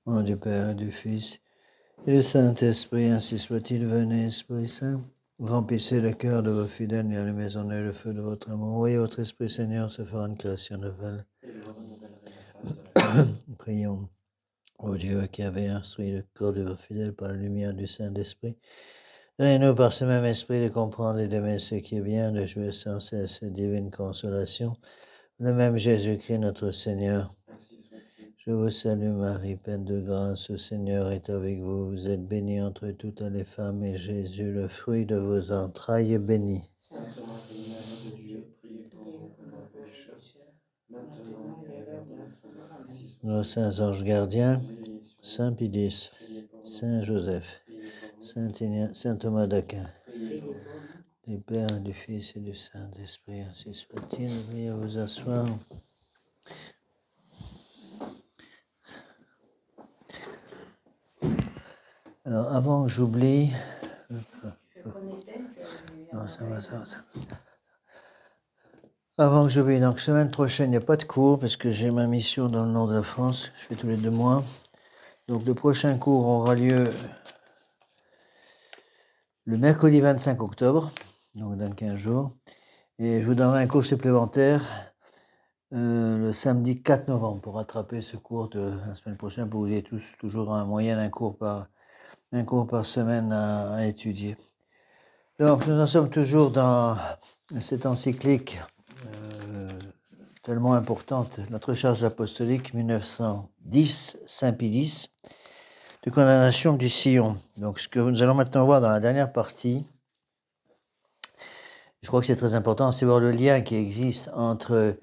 Au nom du Père et du Fils et du Saint-Esprit, ainsi soit-il. Venez, Esprit Saint, remplissez le cœur de vos fidèles et allumez en eux le feu de votre amour. Envoyez votre Esprit, Seigneur, se fera une création nouvelle. Prions. Ô Dieu qui avez instruit le corps de vos fidèles par la lumière du Saint-Esprit, donnez-nous par ce même esprit de comprendre et d'aimer ce qui est bien, de jouer sans cesse cette divine consolation. Le même Jésus-Christ, notre Seigneur. Je vous salue Marie, pleine de grâce, le Seigneur est avec vous. Vous êtes bénie entre toutes les femmes, et Jésus, le fruit de vos entrailles, est béni. Sainte Marie, Mère de Dieu, priez pour nous pauvres pécheurs, maintenant et à l'heure de notre mort. Ainsi soit. Nos saints anges gardiens, Saint Pidis, Saint Joseph, Saint Thomas d'Aquin, du Père, du Fils et du Saint-Esprit, ainsi soit-il. Veuillez vous asseoir. Alors, avant que j'oublie... Non, ça va. Avant que j'oublie, donc semaine prochaine, il n'y a pas de cours parce que j'ai ma mission dans le nord de la France. Je fais tous les 2 mois. Donc le prochain cours aura lieu le mercredi 25 octobre, donc dans 15 jours. Et je vous donnerai un cours supplémentaire le samedi 4 novembre pour rattraper ce cours de la semaine prochaine pour que vous ayez tous toujours en moyenne un cours par semaine à étudier. Donc nous en sommes toujours dans cette encyclique tellement importante, notre charge apostolique 1910, Saint-Pie X, de condamnation du sillon. Donc ce que nous allons maintenant voir dans la dernière partie, je crois que c'est très important, c'est voir le lien qui existe entre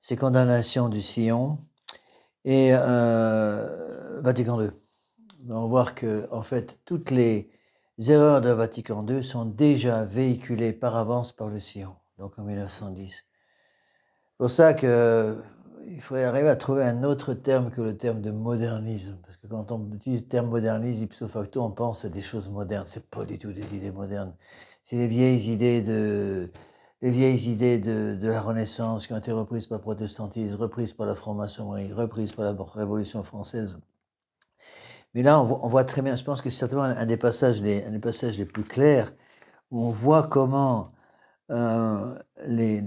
ces condamnations du sillon et Vatican II. On va voir que, en fait, toutes les erreurs de Vatican II sont déjà véhiculées par avance par le sillon, donc en 1910. C'est pour ça qu'il faudrait arriver à trouver un autre terme que le terme de modernisme, parce que quand on utilise le terme modernisme, ipso facto, on pense à des choses modernes. C'est pas du tout des idées modernes. C'est les vieilles idées de la Renaissance qui ont été reprises par le protestantisme, reprises par la franc-maçonnerie, reprises par la Révolution française. Mais là, on voit très bien, je pense que c'est certainement un des passages les plus clairs, où on voit comment les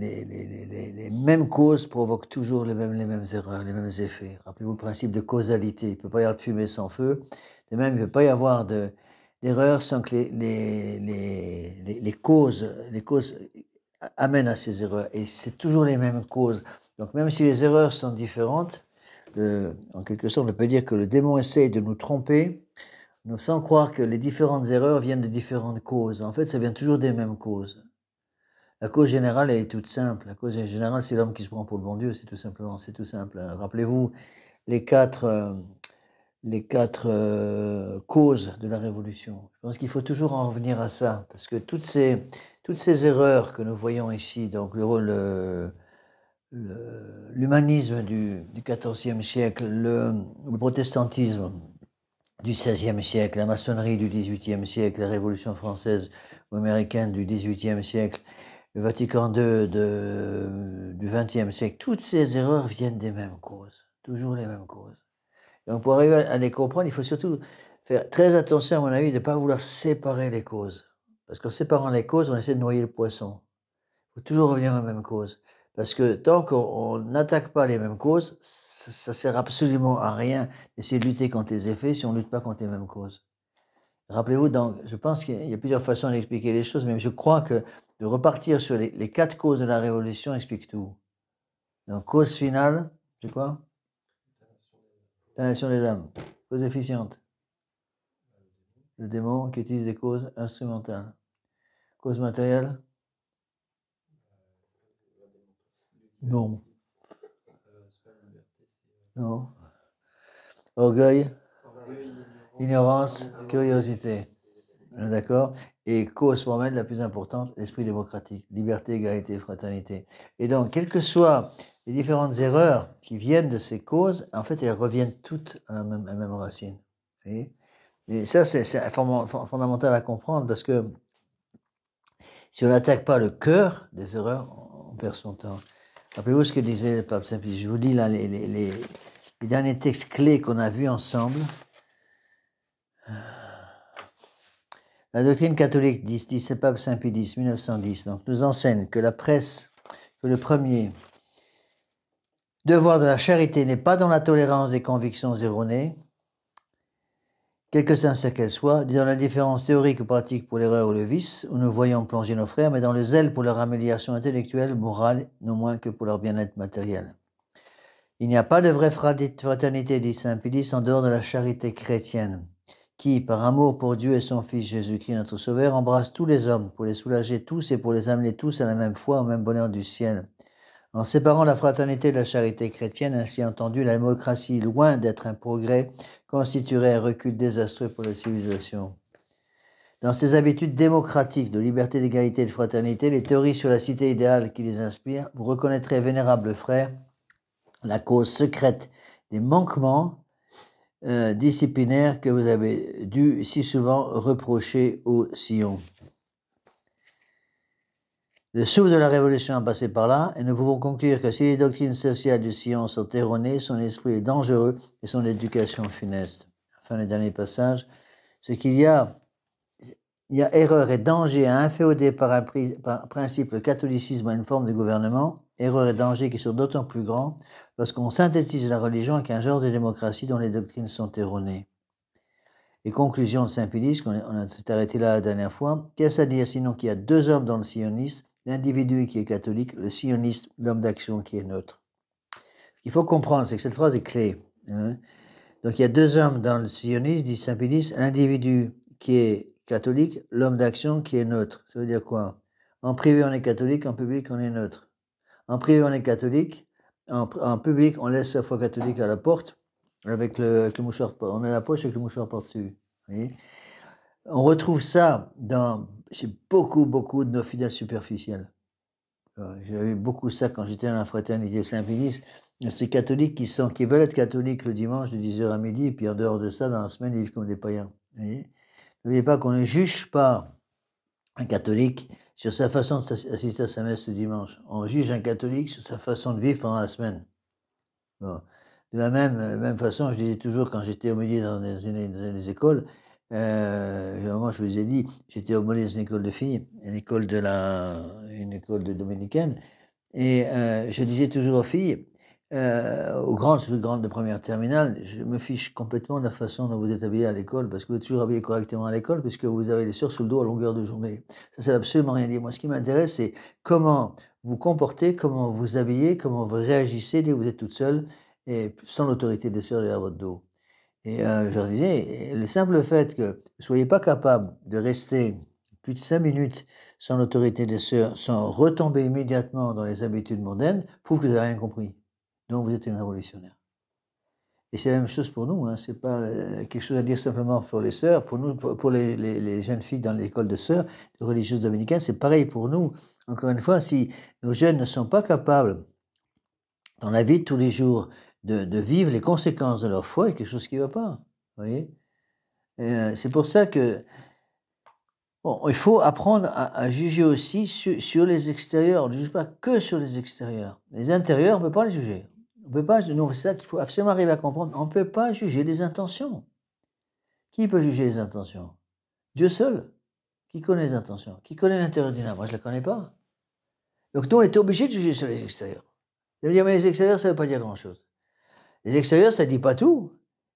mêmes causes provoquent toujours les mêmes erreurs, les mêmes effets. Rappelez-vous le principe de causalité. Il ne peut pas y avoir de fumée sans feu. De même, il ne peut pas y avoir d'erreur sans que les causes amènent à ces erreurs. Et c'est toujours les mêmes causes. Donc même si les erreurs sont différentes, en quelque sorte, on peut dire que le démon essaye de nous tromper, nous sans croire que les différentes erreurs viennent de différentes causes. En fait, ça vient toujours des mêmes causes. La cause générale est toute simple. La cause générale, c'est l'homme qui se prend pour le bon Dieu, c'est tout simple. Rappelez-vous les quatre causes de la Révolution. Je pense qu'il faut toujours en revenir à ça, parce que toutes ces erreurs que nous voyons ici, donc l'humanisme du XIVe siècle, le protestantisme du XVIe siècle, la maçonnerie du XVIIIe siècle, la Révolution française ou américaine du XVIIIe siècle, le Vatican II du XXe siècle, toutes ces erreurs viennent des mêmes causes, toujours les mêmes causes. Donc pour arriver à les comprendre, il faut surtout faire très attention, à mon avis, de ne pas vouloir séparer les causes. Parce qu'en séparant les causes, on essaie de noyer le poisson. Il faut toujours revenir aux mêmes causes. Parce que tant qu'on n'attaque pas les mêmes causes, ça ne sert absolument à rien d'essayer de lutter contre les effets si on ne lutte pas contre les mêmes causes. Rappelez-vous, donc, je pense qu'il y a plusieurs façons d'expliquer les choses, mais je crois que de repartir sur les 4 causes de la Révolution explique tout. Donc, cause finale, c'est quoi? Damnation des âmes. Cause efficiente. Le démon qui utilise des causes instrumentales. Cause matérielle? Non. Non. Orgueil? Ignorance? Curiosité. D'accord? Et cause formelle la plus importante, l'esprit démocratique. Liberté, égalité, fraternité. Et donc, quelles que soient les différentes erreurs qui viennent de ces causes, en fait, elles reviennent toutes à la même racine. Et ça, c'est fondamental à comprendre parce que si on n'attaque pas le cœur des erreurs, on perd son temps. Rappelez-vous ce que disait le pape Saint-Pie. Je vous lis là les derniers textes clés qu'on a vus ensemble. La doctrine catholique, dit ce pape Saint Pie X, 1910, donc, nous enseigne que la presse, que le premier devoir de la charité n'est pas dans la tolérance des convictions erronées, quelque sincères qu'elles soient, ni dans la différence théorique ou pratique pour l'erreur ou le vice, où nous voyons plonger nos frères, mais dans le zèle pour leur amélioration intellectuelle, morale, non moins que pour leur bien-être matériel. Il n'y a pas de vraie fraternité, dit Saint Pie X, en dehors de la charité chrétienne, qui, par amour pour Dieu et son Fils Jésus-Christ, notre Sauveur, embrasse tous les hommes pour les soulager tous et pour les amener tous à la même foi, au même bonheur du ciel. En séparant la fraternité de la charité chrétienne, ainsi entendu, la démocratie, loin d'être un progrès, constituerait un recul désastreux pour la civilisation. Dans ces habitudes démocratiques de liberté, d'égalité et de fraternité, les théories sur la cité idéale qui les inspirent, vous reconnaîtrez, vénérables frères, la cause secrète des manquements disciplinaires que vous avez dû si souvent reprocher au sillon. Le souffle de la Révolution a passé par là, et nous pouvons conclure que si les doctrines sociales du sillon sont erronées, son esprit est dangereux et son éducation funeste. Enfin, le dernier passage, ce qu'il y a erreur et danger à inféoder par un principe le catholicisme à une forme de gouvernement, erreur et danger qui sont d'autant plus grands lorsqu'on synthétise la religion avec un genre de démocratie dont les doctrines sont erronées. Et conclusion de Saint Pie X, on s'est arrêté là la dernière fois, qu'est-ce à dire sinon qu'il y a deux hommes dans le sionisme, l'individu qui est catholique, le sioniste, l'homme d'action qui est neutre. Ce qu'il faut comprendre, c'est que cette phrase est clé. Hein. Donc il y a deux hommes dans le sionisme, dit Saint Pie X, l'individu qui est catholique, l'homme d'action qui est neutre. Ça veut dire quoi? En privé, on est catholique, en public, on est neutre. En privé, on est catholique, en public, on laisse sa foi catholique à la porte, avec le mouchoir, on a la poche avec le mouchoir par-dessus. On retrouve ça chez beaucoup de nos fidèles superficiels. J'avais beaucoup ça quand j'étais dans la fraternité Saint-Pie X. Ces catholiques qui veulent être catholiques le dimanche de 10h à midi, et puis en dehors de ça, dans la semaine, ils vivent comme des païens. N'oubliez pas qu'on ne juge pas un catholique sur sa façon d'assister à sa messe ce dimanche. On juge un catholique sur sa façon de vivre pendant la semaine. Bon. De la même façon, je disais toujours quand j'étais aumônier dans les écoles, moi je vous ai dit, j'étais aumônier dans une école de filles, une école de dominicaine, et je disais toujours aux filles, aux grandes de première terminale, je me fiche complètement de la façon dont vous êtes habillés à l'école, parce que vous êtes toujours habillés correctement à l'école, puisque vous avez les sœurs sous le dos à longueur de journée. Ça ne veut absolument rien dire. Moi, ce qui m'intéresse, c'est comment vous comportez, comment vous habillez, comment vous réagissez dès que vous êtes toute seule, et sans l'autorité des sœurs derrière votre dos. Et je leur disais, le simple fait que vous ne soyez pas capable de rester plus de 5 minutes sans l'autorité des sœurs, sans retomber immédiatement dans les habitudes mondaines, prouve que vous n'avez rien compris. Donc vous êtes une révolutionnaire. Et c'est la même chose pour nous, hein. C'est pas quelque chose à dire simplement pour les sœurs, pour nous, pour les jeunes filles dans l'école de sœurs, de religieuses dominicaines, c'est pareil pour nous. Encore une fois, si nos jeunes ne sont pas capables, dans la vie de tous les jours, de vivre les conséquences de leur foi, il y a quelque chose qui ne va pas. Vous voyez? C'est pour ça que il faut apprendre à juger aussi sur les extérieurs. On ne juge pas que sur les extérieurs. Les intérieurs, on ne peut pas les juger. On peut pas, c'est ça qu'il faut absolument arriver à comprendre. On ne peut pas juger les intentions. Qui peut juger les intentions? Dieu seul. Qui connaît les intentions? Qui connaît l'intérieur d'une âme? Moi, je ne la connais pas. Donc, nous, on était obligés de juger sur les extérieurs. Ça veut dire, mais les extérieurs, ça ne veut pas dire grand-chose. Les extérieurs, ça ne dit pas tout.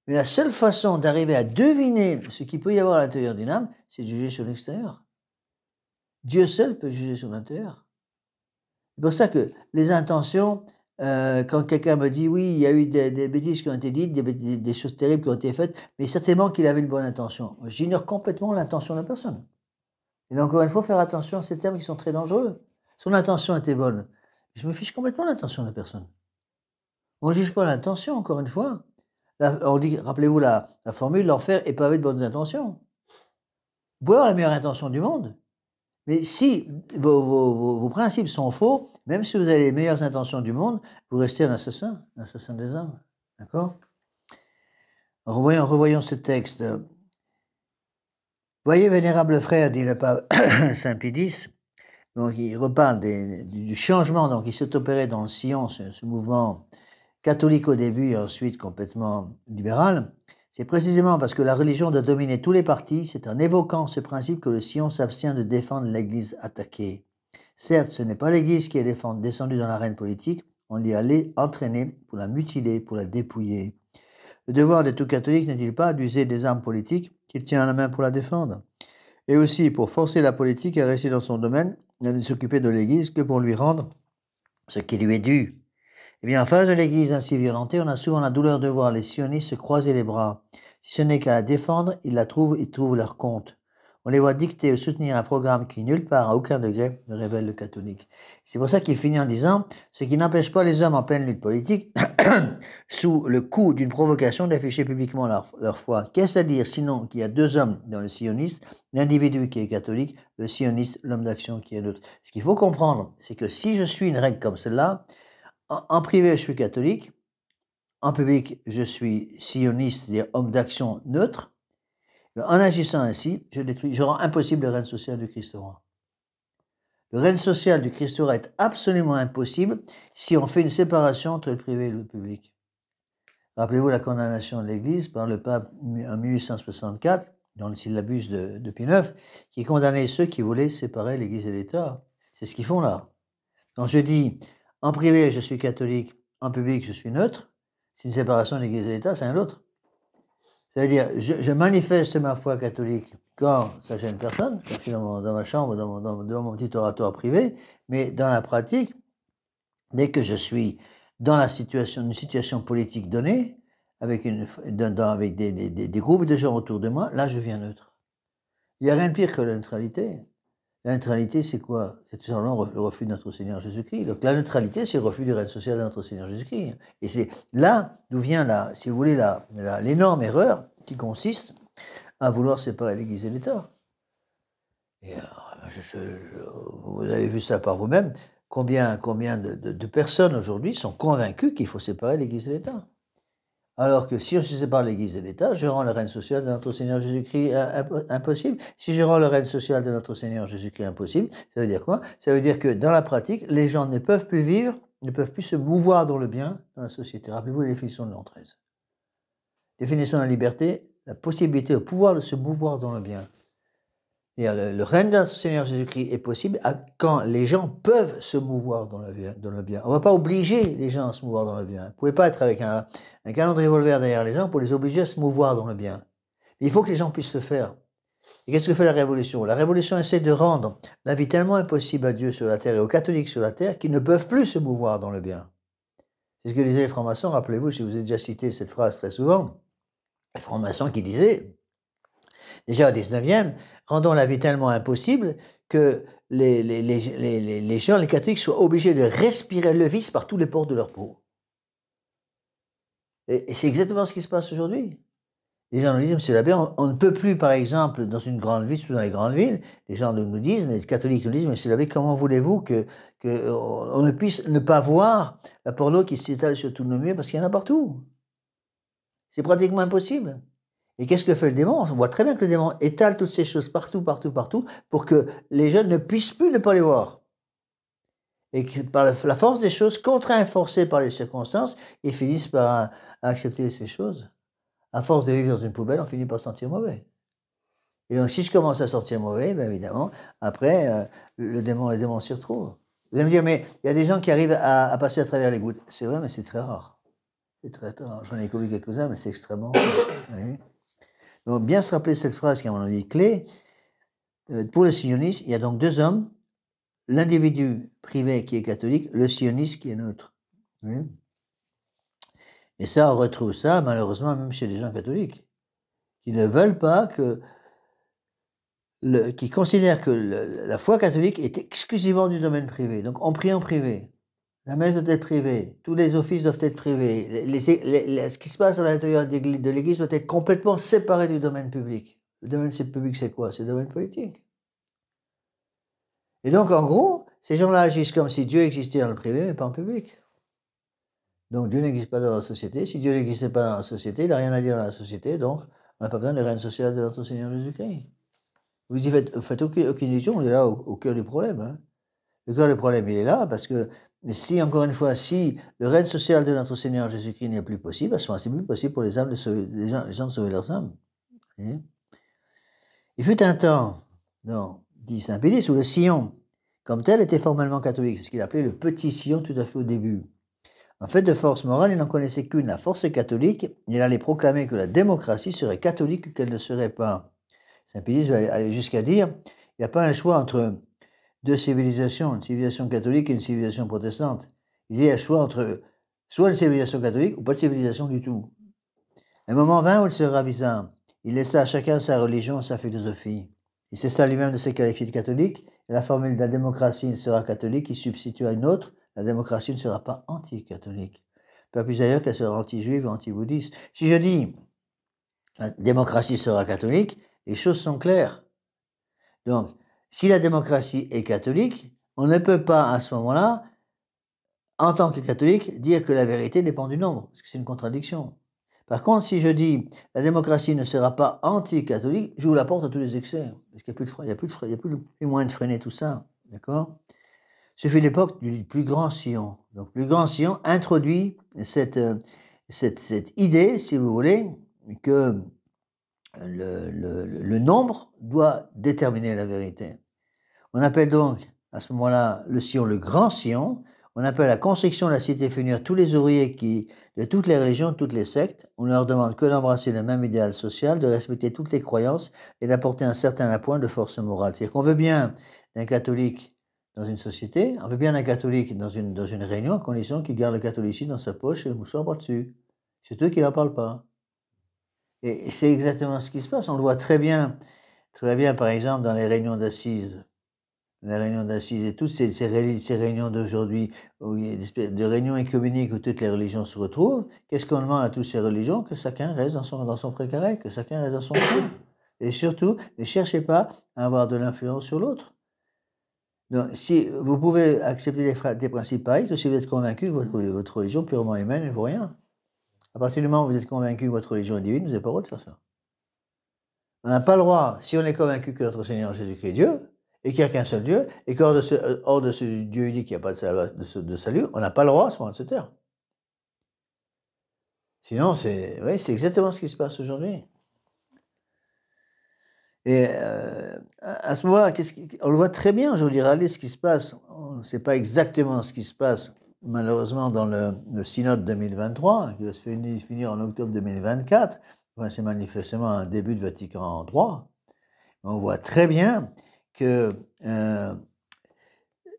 Mais la seule façon d'arriver à deviner ce qu'il peut y avoir à l'intérieur d'une âme, c'est de juger sur l'extérieur. Dieu seul peut juger sur l'intérieur. C'est pour ça que les intentions, quand quelqu'un me dit, oui, il y a eu des bêtises qui ont été dites, des choses terribles qui ont été faites, mais certainement qu'il avait une bonne intention. J'ignore complètement l'intention de la personne. Et encore une fois, faire attention à ces termes qui sont très dangereux. Son intention était bonne. Je me fiche complètement de l'intention de la personne. On ne juge pas l'intention, encore une fois. On dit, rappelez-vous la formule, l'enfer est pavé de bonnes intentions. Vous pouvez avoir la meilleure intention du monde, mais si vos principes sont faux, même si vous avez les meilleures intentions du monde, vous restez un assassin des âmes. D'accord? Revoyons ce texte. Voyez, vénérable frère, dit le pape Saint Pie X, donc il reparle du changement donc, qui s'est opéré dans le sillon, ce mouvement catholique au début et ensuite complètement libéral, c'est précisément parce que la religion doit dominer tous les partis, c'est en évoquant ce principe que le Sion s'abstient de défendre l'Église attaquée. Certes, ce n'est pas l'Église qui est descendue dans l'arène politique, on l'y allait entraîner pour la mutiler, pour la dépouiller. Le devoir de tout catholique n'est-il pas d'user des armes politiques qu'il tient à la main pour la défendre? Et aussi pour forcer la politique à rester dans son domaine et à ne s'occuper de l'Église que pour lui rendre ce qui lui est dû. Eh bien, en face de l'Église ainsi violentée, on a souvent la douleur de voir les sionistes se croiser les bras. Si ce n'est qu'à la défendre, ils trouvent leur compte. On les voit dicter ou soutenir un programme qui, nulle part, à aucun degré, ne révèle le catholique. C'est pour ça qu'il finit en disant « Ce qui n'empêche pas les hommes en pleine lutte politique, sous le coup d'une provocation, d'afficher publiquement leur foi. Qu'est-ce à dire sinon qu'il y a deux hommes dans le sioniste, l'individu qui est catholique, le sioniste, l'homme d'action qui est neutre. » Ce qu'il faut comprendre, c'est que si je suis une règle comme celle-là, en privé, je suis catholique. En public, je suis sioniste, c'est-à-dire homme d'action neutre. En agissant ainsi, je rends impossible le règne social du Christ roi. Le règne social du Christ roi est absolument impossible si on fait une séparation entre le privé et le public. Rappelez-vous la condamnation de l'Église par le pape en 1864, dans le syllabus de Pie IX, qui condamnait ceux qui voulaient séparer l'Église et l'État. C'est ce qu'ils font là. Quand je dis en privé, je suis catholique, en public, je suis neutre, c'est une séparation de l'Église et l'État, c'est un autre. C'est-à-dire, je manifeste ma foi catholique quand ça gêne personne, quand je suis dans ma chambre, dans mon petit oratoire privé, mais dans la pratique, dès que je suis dans une situation politique donnée, avec des groupes de gens autour de moi, là, je viens neutre. Il n'y a rien de pire que la neutralité. La neutralité, c'est quoi? C'est tout simplement le refus de notre Seigneur Jésus-Christ. Donc la neutralité, c'est le refus du règne social de notre Seigneur Jésus-Christ. Et c'est là d'où vient, si vous voulez, l'énorme erreur qui consiste à vouloir séparer l'Église et l'État. Et vous avez vu ça par vous-même. Combien de personnes aujourd'hui sont convaincues qu'il faut séparer l'Église et l'État? Alors que si on se sépare l'Église et l'État, je rends le règne social de notre Seigneur Jésus-Christ impossible. Si je rends le règne social de notre Seigneur Jésus-Christ impossible, ça veut dire quoi? Ça veut dire que dans la pratique, les gens ne peuvent plus vivre, ne peuvent plus se mouvoir dans le bien dans la société. Rappelez-vous la définition de l'an 13. Définition de la liberté, la possibilité, le pouvoir de se mouvoir dans le bien. Et le règne de notre Seigneur Jésus-Christ est possible quand les gens peuvent se mouvoir dans le bien. On ne va pas obliger les gens à se mouvoir dans le bien. Vous ne pouvez pas être avec un canon de revolver derrière les gens pour les obliger à se mouvoir dans le bien. Il faut que les gens puissent le faire. Et qu'est-ce que fait la Révolution? La Révolution essaie de rendre la vie tellement impossible à Dieu sur la terre et aux catholiques sur la terre qu'ils ne peuvent plus se mouvoir dans le bien. C'est ce que disaient les francs-maçons. Rappelez-vous, je vous ai déjà cité cette phrase très souvent. Les francs-maçons qui disaient, déjà au 19e, rendons la vie tellement impossible que les gens, les catholiques, soient obligés de respirer le vice par tous les pores de leur peau. Et c'est exactement ce qui se passe aujourd'hui. Les gens nous disent, monsieur l'abbé, on ne peut plus, par exemple, dans une grande ville, surtout dans les grandes villes, les gens nous disent, les catholiques nous disent, monsieur l'abbé, comment voulez-vous qu'on ne puisse ne pas voir la porno qui s'étale sur tous nos murs parce qu'il y en a partout? C'est pratiquement impossible. Et qu'est-ce que fait le démon? On voit très bien que le démon étale toutes ces choses partout, pour que les jeunes ne puissent plus ne pas les voir. Et que par la force des choses, contraints, forcés par les circonstances, ils finissent par accepter ces choses. À force de vivre dans une poubelle, on finit par se sentir mauvais. Et donc, si je commence à sentir mauvais, bien évidemment, après, le démon s'y retrouve. Vous allez me dire, mais il y a des gens qui arrivent à passer à travers les gouttes. C'est vrai, mais c'est très rare. C'est très rare. J'en ai connu quelques-uns, mais c'est extrêmement rare. Donc, bien se rappeler cette phrase qui, à mon avis, est clé. Pour le sioniste, il y a donc deux hommes, l'individu privé qui est catholique, le sioniste qui est neutre. Oui. Et ça, on retrouve ça, malheureusement, même chez les gens catholiques, qui ne veulent pas qui considèrent que la foi catholique est exclusivement du domaine privé. Donc, on prie en privé. La messe doit être privée. Tous les offices doivent être privés. Ce qui se passe à l'intérieur de l'Église doit être complètement séparé du domaine public. Le domaine public, c'est quoi? C'est le domaine politique. Et donc, en gros, ces gens-là agissent comme si Dieu existait dans le privé, mais pas en public. Donc, Dieu n'existe pas dans la société. Si Dieu n'existait pas dans la société, il n'a rien à dire dans la société, donc on n'a pas besoin du règne social de notre Seigneur Jésus-Christ. Vous y faites aucune illusion, on est là au cœur du problème. Hein. Le cœur du problème, il est là parce que Mais si, encore une fois, si le règne social de notre Seigneur Jésus-Christ n'est plus possible, à ce moment-là, c'est plus possible pour les âmes de sauver, les gens de sauver leurs âmes. Voyez. Il fut un temps, dit Saint Pédis, où le sillon, comme tel, était formellement catholique. C'est ce qu'il appelait le petit sillon tout à fait au début. En fait, de force morale, il n'en connaissait qu'une, la force catholique. Il allait proclamer que la démocratie serait catholique ou qu'elle ne serait pas. Saint Pédis va aller jusqu'à dire, il n'y a pas un choix entre deux civilisations, une civilisation catholique et une civilisation protestante. Il y a un choix entre soit une civilisation catholique ou pas de civilisation du tout. Un moment vint où il se ravisa. Il laissa à chacun sa religion et sa philosophie. Il cessa lui-même de se qualifier de catholique, et la formule de la démocratie sera catholique, il substitue à une autre, la démocratie ne sera pas anti-catholique. Pas plus d'ailleurs qu'elle sera anti-juive ou anti-bouddhiste. Si je dis la démocratie sera catholique, les choses sont claires. Donc, si la démocratie est catholique, on ne peut pas à ce moment-là, en tant que catholique, dire que la vérité dépend du nombre, parce que c'est une contradiction. Par contre, si je dis la démocratie ne sera pas anti-catholique, j'ouvre la porte à tous les excès, parce qu'il n'y a plus de moyen de freiner tout ça, d'accord? Ce fut l'époque du plus grand sillon. Donc, le plus grand sillon introduit cette idée, si vous voulez, que le nombre doit déterminer la vérité. On appelle donc, à ce moment-là, le sillon le grand sillon. On appelle la construction de la cité finir tous les ouvriers de toutes les religions, de toutes les sectes. On leur demande que d'embrasser le même idéal social, de respecter toutes les croyances et d'apporter un certain appoint de force morale. C'est-à-dire qu'on veut bien d'un catholique dans une société, on veut bien d'un catholique dans une réunion, à condition qu'il garde le catholicisme dans sa poche et le mouchoir par-dessus. C'est eux qui n'en parlent pas. Et c'est exactement ce qui se passe. On le voit très bien, par exemple, dans les réunions d'assises. La réunion d'assises et toutes ces réunions d'aujourd'hui, où il y a des espèces de réunions écuméniques où toutes les religions se retrouvent, qu'est-ce qu'on demande à toutes ces religions? Que chacun reste dans son précaré, que chacun reste dans son coin. Et surtout, ne cherchez pas à avoir de l'influence sur l'autre. Donc, si vous pouvez accepter des principes pareils, que si vous êtes convaincu que votre religion purement humaine ne vaut rien. À partir du moment où vous êtes convaincu que votre religion est divine, vous n'avez pas le droit de faire ça. On n'a pas le droit, si on est convaincu que notre Seigneur Jésus-Christ est Dieu, et qu'il n'y a qu'un seul Dieu, et qu'hors de ce Dieu unique, il n'y a pas de salut, on n'a pas le droit à ce moment de se taire. Sinon, c'est exactement ce qui se passe aujourd'hui. Et à ce moment-là, on le voit très bien aujourd'hui, regardez ce qui se passe. On ne sait pas exactement ce qui se passe, malheureusement, dans le synode 2023, qui va se finir en octobre 2024. Enfin, c'est manifestement un début de Vatican III. On voit très bien que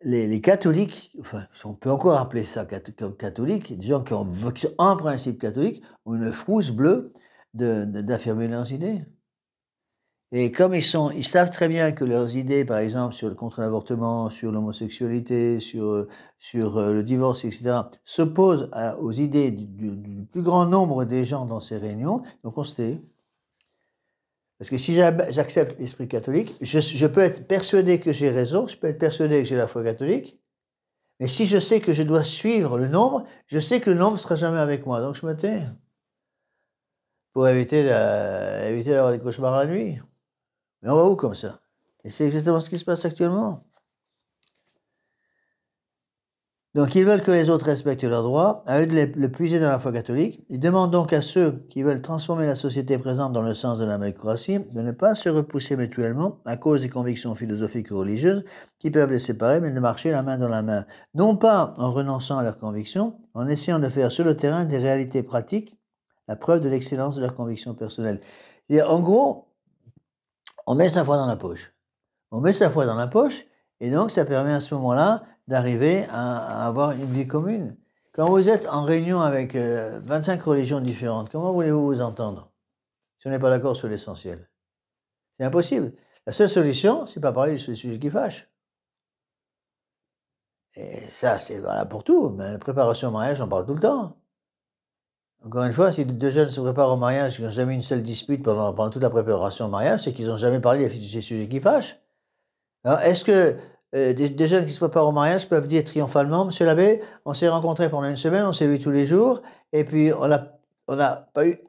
les catholiques, enfin, on peut encore appeler ça comme catholiques, des gens qui sont en principe catholiques, ont une frousse bleue d'affirmer leurs idées. Et comme ils savent très bien que leurs idées, par exemple, contre l'avortement, sur l'homosexualité, sur le divorce, etc., s'opposent aux idées du plus grand nombre des gens dans ces réunions, donc on se tait. Parce que si j'accepte l'esprit catholique, je peux être persuadé que j'ai raison, je peux être persuadé que j'ai la foi catholique, mais si je sais que je dois suivre le nombre, je sais que le nombre ne sera jamais avec moi, donc je me tais. Pour éviter d'avoir des cauchemars la nuit. Mais on va où comme ça? Et c'est exactement ce qui se passe actuellement. Donc, ils veulent que les autres respectent leurs droits, à eux de le puiser dans la foi catholique. Ils demandent donc à ceux qui veulent transformer la société présente dans le sens de la démocratie de ne pas se repousser mutuellement à cause des convictions philosophiques ou religieuses qui peuvent les séparer, mais de marcher la main dans la main. Non pas en renonçant à leurs convictions, en essayant de faire sur le terrain des réalités pratiques la preuve de l'excellence de leurs convictions personnelles. Et en gros, on met sa foi dans la poche. On met sa foi dans la poche, et donc ça permet à ce moment-là d'arriver à avoir une vie commune. Quand vous êtes en réunion avec 25 religions différentes, comment voulez-vous vous entendre si on n'est pas d'accord sur l'essentiel? C'est impossible. La seule solution, c'est pas parler sur les sujets qui fâchent. Et ça, c'est valable pour tout. Mais la préparation au mariage, on parle tout le temps. Encore une fois, si deux jeunes se préparent au mariage, qui n'ont jamais une seule dispute pendant toute la préparation au mariage, c'est qu'ils n'ont jamais parlé des sujets qui fâchent. Alors, est-ce que des jeunes qui se préparent au mariage peuvent dire triomphalement, Monsieur l'abbé, on s'est rencontrés pendant une semaine, on s'est vus tous les jours, et puis on n'a pas eu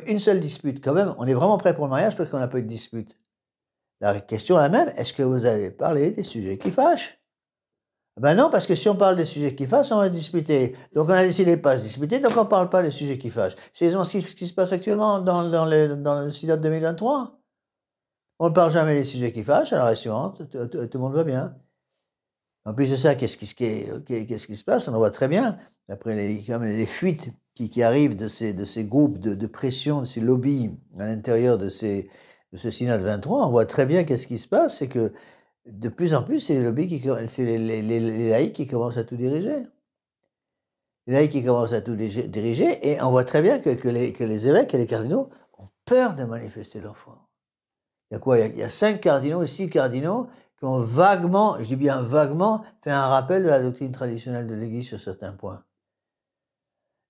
une seule dispute. Quand même, on est vraiment prêt pour le mariage parce qu'on n'a pas eu de dispute. La question est la même, est-ce que vous avez parlé des sujets qui fâchent? Ben non, parce que si on parle des sujets qui fâchent, on va se disputer. Donc on a décidé de ne pas se disputer, donc on ne parle pas des sujets qui fâchent. C'est ce qui se passe actuellement dans le synode 2023. On ne parle jamais des sujets qui fâchent, alors la suivante, tout le monde va bien. En plus de ça, qu'est-ce qui se passe? On le voit très bien, après les fuites qui arrivent de ces groupes de pression, de ces lobbies à l'intérieur de ce synode 23, on voit très bien qu'est-ce qui se passe, c'est que de plus en plus, c'est les lobbies c'est les laïcs qui commencent à tout diriger. Les laïcs qui commencent à tout diriger, et on voit très bien que les évêques et les cardinaux ont peur de manifester leur foi. Il y a quoi? Il y a 5 cardinaux et 6 cardinaux qui ont vaguement, je dis bien vaguement, fait un rappel de la doctrine traditionnelle de l'Église sur certains points.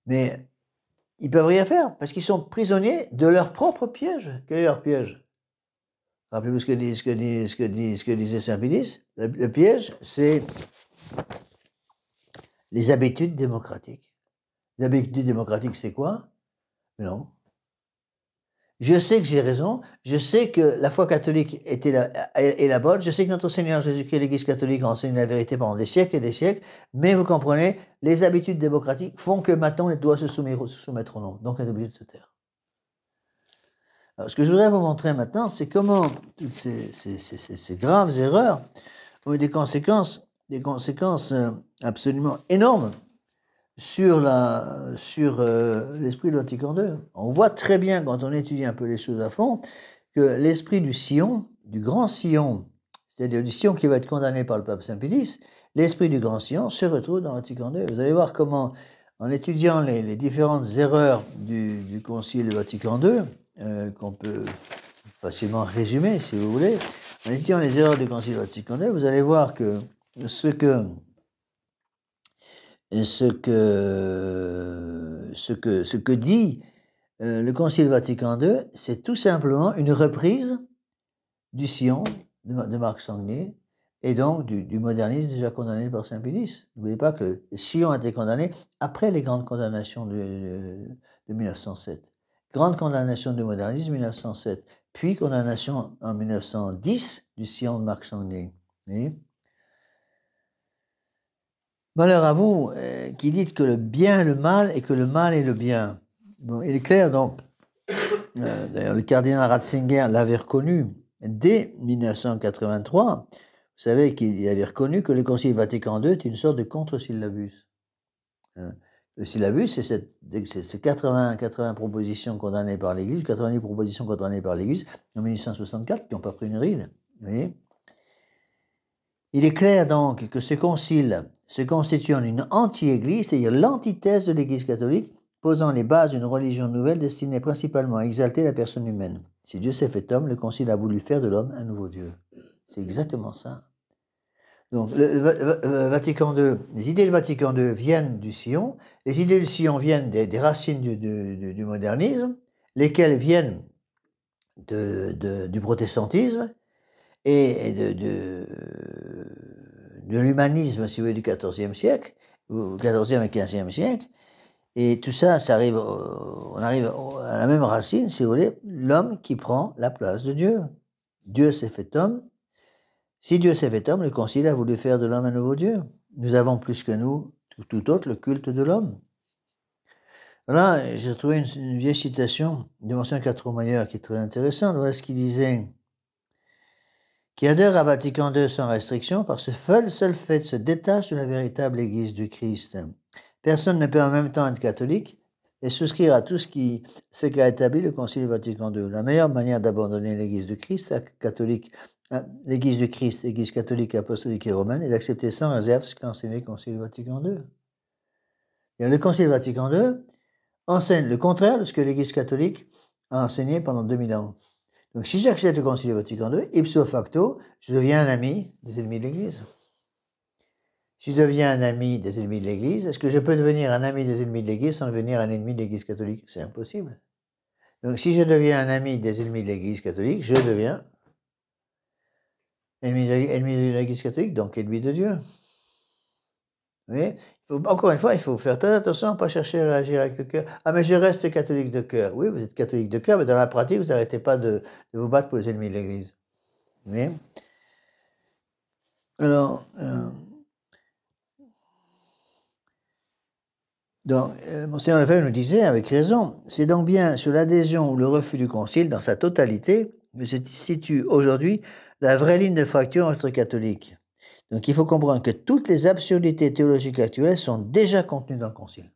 Mais ils ne peuvent rien faire, parce qu'ils sont prisonniers de leur propre piège. Quel est leur piège? Rappelez-vous ce que disait Saint Pédis. Le piège, c'est les habitudes démocratiques. Les habitudes démocratiques, c'est quoi? Non. Je sais que j'ai raison, je sais que la foi catholique est la bonne, je sais que notre Seigneur Jésus-Christ, l'Église catholique, a enseigné la vérité pendant des siècles et des siècles, mais vous comprenez, les habitudes démocratiques font que maintenant, on doit se soumettre au nom, donc on est obligé de se taire. Alors, ce que je voudrais vous montrer maintenant, c'est comment toutes ces graves erreurs ont eu des conséquences absolument énormes sur l'esprit de Vatican II. On voit très bien, quand on étudie un peu les choses à fond, que l'esprit du Sion, du grand Sion, c'est-à-dire du Sion qui va être condamné par le pape Saint Pédis, l'esprit du grand Sion se retrouve dans Vatican II. Vous allez voir comment, en étudiant les différentes erreurs du Concile Vatican II, qu'on peut facilement résumer, si vous voulez, en étudiant les erreurs du Concile Vatican II, vous allez voir que ce que dit le Concile Vatican II, c'est tout simplement une reprise du Sion de Marc Sangnier et donc du modernisme déjà condamné par Saint Pédis. N'oubliez pas que Sion a été condamné après les grandes condamnations de 1907. Grande condamnation du modernisme 1907, puis condamnation en 1910 du Sion de Marc Sangnier. Malheur à vous qui dites que le bien est le mal et que le mal est le bien. Bon, il est clair donc, d'ailleurs le cardinal Ratzinger l'avait reconnu dès 1983. Vous savez qu'il avait reconnu que le Concile Vatican II était une sorte de contre-syllabus. Le syllabus, c'est 80 propositions condamnées par l'Église, 90 propositions condamnées par l'Église en 1864 qui n'ont pas pris une ride. Vous voyez ? Il est clair donc que ce concile se constitue en une anti-église, c'est-à-dire l'antithèse de l'Église catholique, posant les bases d'une religion nouvelle destinée principalement à exalter la personne humaine. Si Dieu s'est fait homme, le concile a voulu faire de l'homme un nouveau Dieu. C'est exactement ça. Donc, le Vatican II, les idées du Vatican II viennent du Sion, les idées du Sion viennent des racines du modernisme, lesquelles viennent du protestantisme, et de l'humanisme, si vous voulez, du XIVe siècle, ou XIVe et XVe siècle. Et tout ça, on arrive à la même racine, si vous voulez, l'homme qui prend la place de Dieu. Dieu s'est fait homme. Si Dieu s'est fait homme, le Concile a voulu faire de l'homme un nouveau Dieu. Nous avons plus que nous, tout autre, le culte de l'homme. Là, j'ai trouvé une vieille citation de Monseigneur Quatreau-Maillard qui est très intéressante. Voilà ce qu'il disait. Qui adhère à Vatican II sans restriction par ce seul fait se détache de la véritable Église du Christ. Personne ne peut en même temps être catholique et souscrire à tout ce qu'a établi le Concile Vatican II. La meilleure manière d'abandonner l'Église du Christ, l'Église du Christ, l'Église catholique, apostolique et romaine, est d'accepter sans réserve ce qu'a enseigné le Concile Vatican II. Et le Concile Vatican II enseigne le contraire de ce que l'Église catholique a enseigné pendant 2000 ans. Donc, si j'accepte le Concile Vatican II, ipso facto, je deviens un ami des ennemis de l'Église. Si je deviens un ami des ennemis de l'Église, est-ce que je peux devenir un ami des ennemis de l'Église sans devenir un ennemi de l'Église catholique? C'est impossible. Donc, si je deviens un ami des ennemis de l'Église catholique, je deviens ennemi de l'Église catholique, donc ennemi de Dieu. Vous voyez? Encore une fois, il faut faire très attention à ne pas chercher à réagir avec le cœur. Ah, mais je reste catholique de cœur. Oui, vous êtes catholique de cœur, mais dans la pratique, vous n'arrêtez pas de vous battre pour les ennemis de l'Église. Vous voyez? Alors, Donc, Monseigneur Lefebvre nous disait, avec raison, c'est donc bien sur l'adhésion ou le refus du concile dans sa totalité que se situe aujourd'hui la vraie ligne de fracture entre catholiques. Donc, il faut comprendre que toutes les absurdités théologiques actuelles sont déjà contenues dans le concile.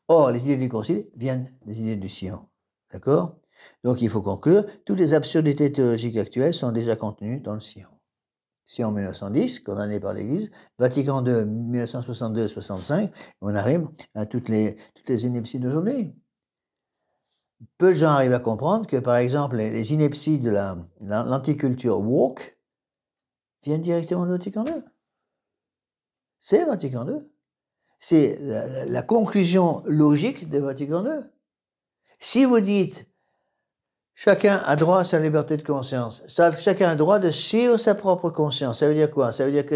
Or, les idées du concile viennent des idées du Sion. D'accord? Donc, il faut conclure, toutes les absurdités théologiques actuelles sont déjà contenues dans le Sion. Sion 1910, condamné par l'Église, Vatican II 1962-65, on arrive à toutes les inepties d'aujourd'hui. Peu de gens arrivent à comprendre que, par exemple, les inepties de l'anticulture woke viennent directement du Vatican II. C'est Vatican II. C'est la conclusion logique de Vatican II. Si vous dites chacun a droit à sa liberté de conscience, chacun a droit de suivre sa propre conscience, ça veut dire quoi? Ça veut dire que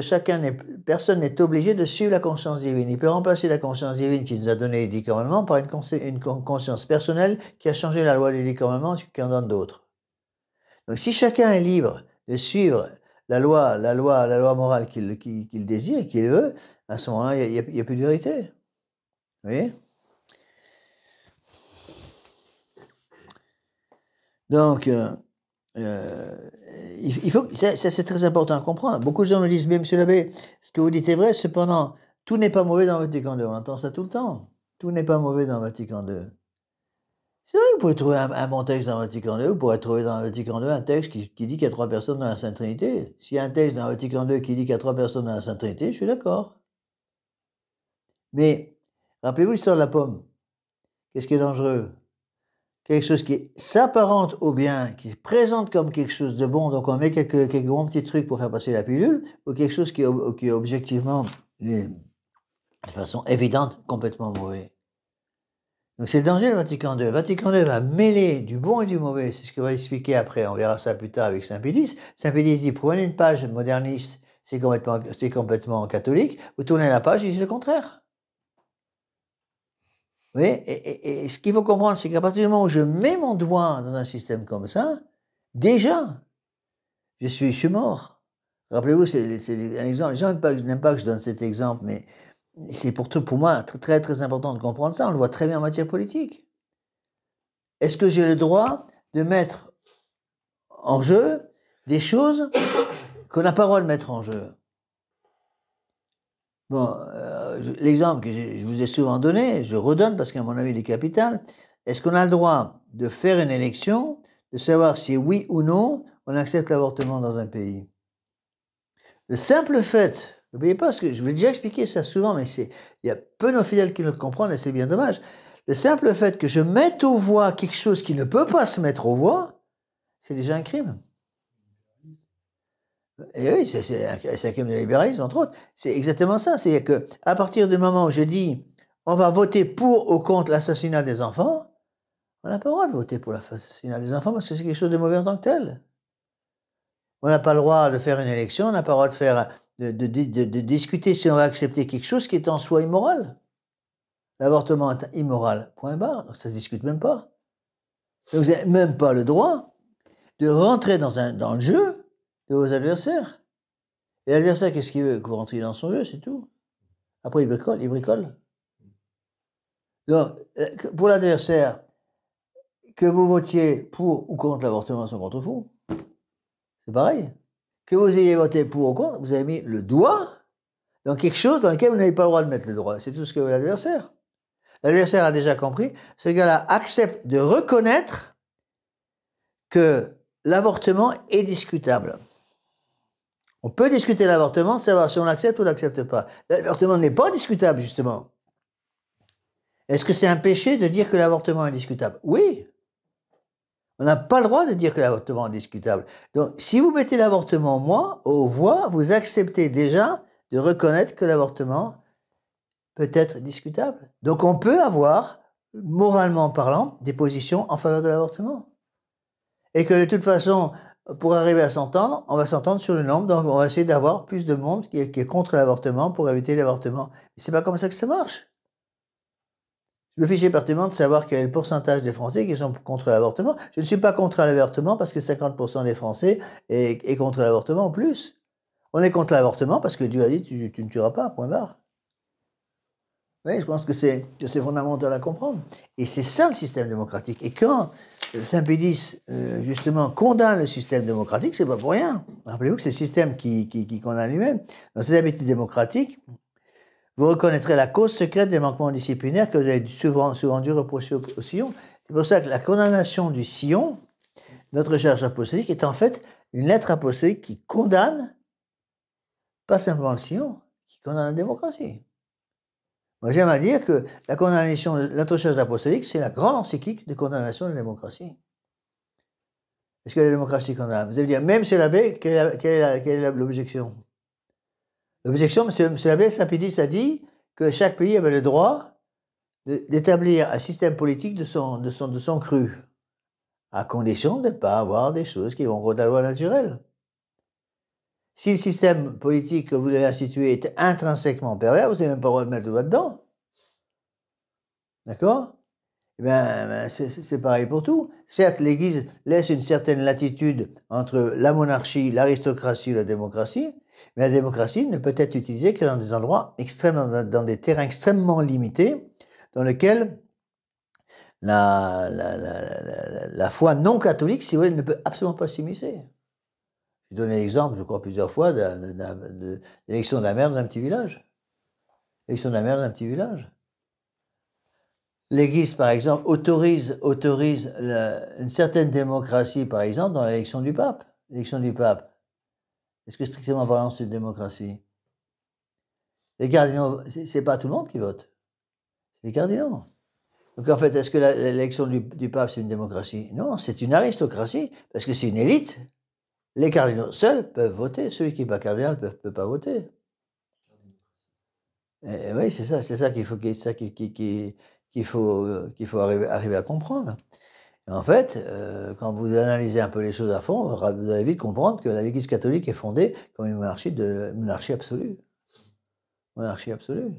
personne n'est obligé de suivre la conscience divine. Il peut remplacer la conscience divine qui nous a donné les 10 commandements par une conscience personnelle qui a changé la loi des 10 commandements qui en donne d'autres. Donc si chacun est libre de suivre la loi morale qu'il désire, qu'il veut, à ce moment-là, il n'y a plus de vérité. Vous voyez? Donc, il faut, ça c'est très important à comprendre. Beaucoup de gens me disent, mais monsieur l'abbé, ce que vous dites est vrai, cependant, tout n'est pas mauvais dans le Vatican II. On entend ça tout le temps. Tout n'est pas mauvais dans le Vatican II. C'est vrai, vous pouvez trouver un bon texte dans le Vatican II, vous pourrez trouver dans le Vatican II un texte qui dit qu'il y a 3 personnes dans la Sainte Trinité. S'il y a un texte dans le Vatican II qui dit qu'il y a 3 personnes dans la Sainte Trinité, je suis d'accord. Mais, rappelez-vous l'histoire de la pomme. Qu'est-ce qui est dangereux? Quelque chose qui s'apparente au bien, qui se présente comme quelque chose de bon, donc on met quelques bons petits trucs pour faire passer la pilule, ou quelque chose qui est objectivement, de façon évidente, complètement mauvais. Donc c'est le danger du Vatican II. Le Vatican II va mêler du bon et du mauvais, c'est ce que va expliquer après, on verra ça plus tard avec Saint-Pédis. Saint-Pédis dit, prenez une page moderniste, c'est complètement catholique, vous tournez la page, il dit le contraire. Oui, et ce qu'il faut comprendre, c'est qu'à partir du moment où je mets mon doigt dans un système comme ça, déjà, je suis mort. Rappelez-vous, c'est un exemple, les gens n'aiment pas que je donne cet exemple, mais c'est pour moi très, très important de comprendre ça. On le voit très bien en matière politique. Est-ce que j'ai le droit de mettre en jeu des choses qu'on n'a pas le droit de mettre en jeu? Bon, l'exemple que je vous ai souvent donné, je redonne parce qu'à mon avis, il est capital. Est-ce qu'on a le droit de faire une élection, de savoir si oui ou non on accepte l'avortement dans un pays? Le simple fait, n'oubliez pas, parce que je vous l'ai déjà expliqué ça souvent, mais il y a peu de nos fidèles qui le comprennent et c'est bien dommage. Le simple fait que je mette aux voix quelque chose qui ne peut pas se mettre aux voix, c'est déjà un crime. Et oui, c'est un crime de libéralisme, entre autres. C'est exactement ça. C'est-à-dire qu'à partir du moment où je dis on va voter pour ou contre l'assassinat des enfants, on n'a pas le droit de voter pour l'assassinat des enfants parce que c'est quelque chose de mauvais en tant que tel. On n'a pas le droit de faire une élection, on n'a pas le droit de faire de discuter si on va accepter quelque chose qui est en soi immoral. L'avortement est immoral, point barre. Donc ça ne se discute même pas. Donc vous n'avez même pas le droit de rentrer dans le jeu de vos adversaires. Et l'adversaire, qu'est-ce qu'il veut? Que vous rentriez dans son jeu, c'est tout. Après, il bricole. Donc, pour l'adversaire, que vous votiez pour ou contre l'avortement, c'est contre vous. C'est pareil. Que vous ayez voté pour ou contre, vous avez mis le doigt dans quelque chose dans lequel vous n'avez pas le droit de mettre le doigt. C'est tout ce que veut l'adversaire. L'adversaire a déjà compris. Ce gars-là accepte de reconnaître que l'avortement est discutable. On peut discuter l'avortement, savoir si on l'accepte ou on l'accepte pas. L'avortement n'est pas discutable, justement. Est-ce que c'est un péché de dire que l'avortement est discutable? Oui. On n'a pas le droit de dire que l'avortement est discutable. Donc, si vous mettez l'avortement aux voix, vous acceptez déjà de reconnaître que l'avortement peut être discutable. Donc, on peut avoir, moralement parlant, des positions en faveur de l'avortement. Et que de toute façon, pour arriver à s'entendre, on va s'entendre sur le nombre, donc on va essayer d'avoir plus de monde qui est contre l'avortement pour éviter l'avortement. Mais c'est pas comme ça que ça marche. Je me fiche épertinemment de savoir quel est le pourcentage des Français qui sont contre l'avortement. Je ne suis pas contre l'avortement parce que 50% des Français est contre l'avortement ou plus. On est contre l'avortement parce que Dieu a dit tu ne tueras pas, point barre. Oui, je pense que c'est fondamental à comprendre. Et c'est ça le système démocratique. Et quand Saint-Pédis, justement, condamne le système démocratique, c'est pas pour rien. Rappelez-vous que c'est le système qui condamne lui-même. Dans ses habitudes démocratiques, vous reconnaîtrez la cause secrète des manquements disciplinaires que vous avez souvent dû reprocher au Sillon. C'est pour ça que la condamnation du Sillon, notre charge apostolique, est en fait une lettre apostolique qui condamne, pas simplement le Sillon, qui condamne la démocratie. Moi, j'aime à dire que la condamnation de notre charge apostolique, c'est la grande encyclique de condamnation de la démocratie. Est-ce que la démocratie condamne? Vous allez dire, même M. l'abbé, quelle est l'objection? L'objection, M. l'abbé Saint-Pédis a dit que chaque pays avait le droit d'établir un système politique de son cru, à condition de ne pas avoir des choses qui vont contre la loi naturelle. Si le système politique que vous avez institué est intrinsèquement pervers, vous n'avez même pas le droit de mettre le doigt dedans. D'accord? Eh bien, c'est pareil pour tout. Certes, l'Église laisse une certaine latitude entre la monarchie, l'aristocratie et la démocratie, mais la démocratie ne peut être utilisée que dans des endroits extrêmement, dans des terrains extrêmement limités, dans lesquels la foi non catholique, si vous voulez, ne peut absolument pas s'immiscer. J'ai donné l'exemple, je crois, plusieurs fois, de l'élection de la maire dans un petit village. L'élection de la maire dans un petit village. L'Église, par exemple, autorise une certaine démocratie, par exemple, dans l'élection du pape. L'élection du pape. Est-ce que strictement parlant, c'est une démocratie? Les cardinaux, c'est pas tout le monde qui vote. C'est les cardinaux. Donc en fait, est-ce que l'élection du pape, c'est une démocratie? Non, c'est une aristocratie, parce que c'est une élite. Les cardinaux seuls peuvent voter. Celui qui n'est pas cardinal ne peut pas voter. Et oui, c'est ça qu'il faut, qu'il faut arriver à comprendre. Et en fait, quand vous analysez un peu les choses à fond, vous allez vite comprendre que l'Église catholique est fondée comme une monarchie absolue. Monarchie absolue.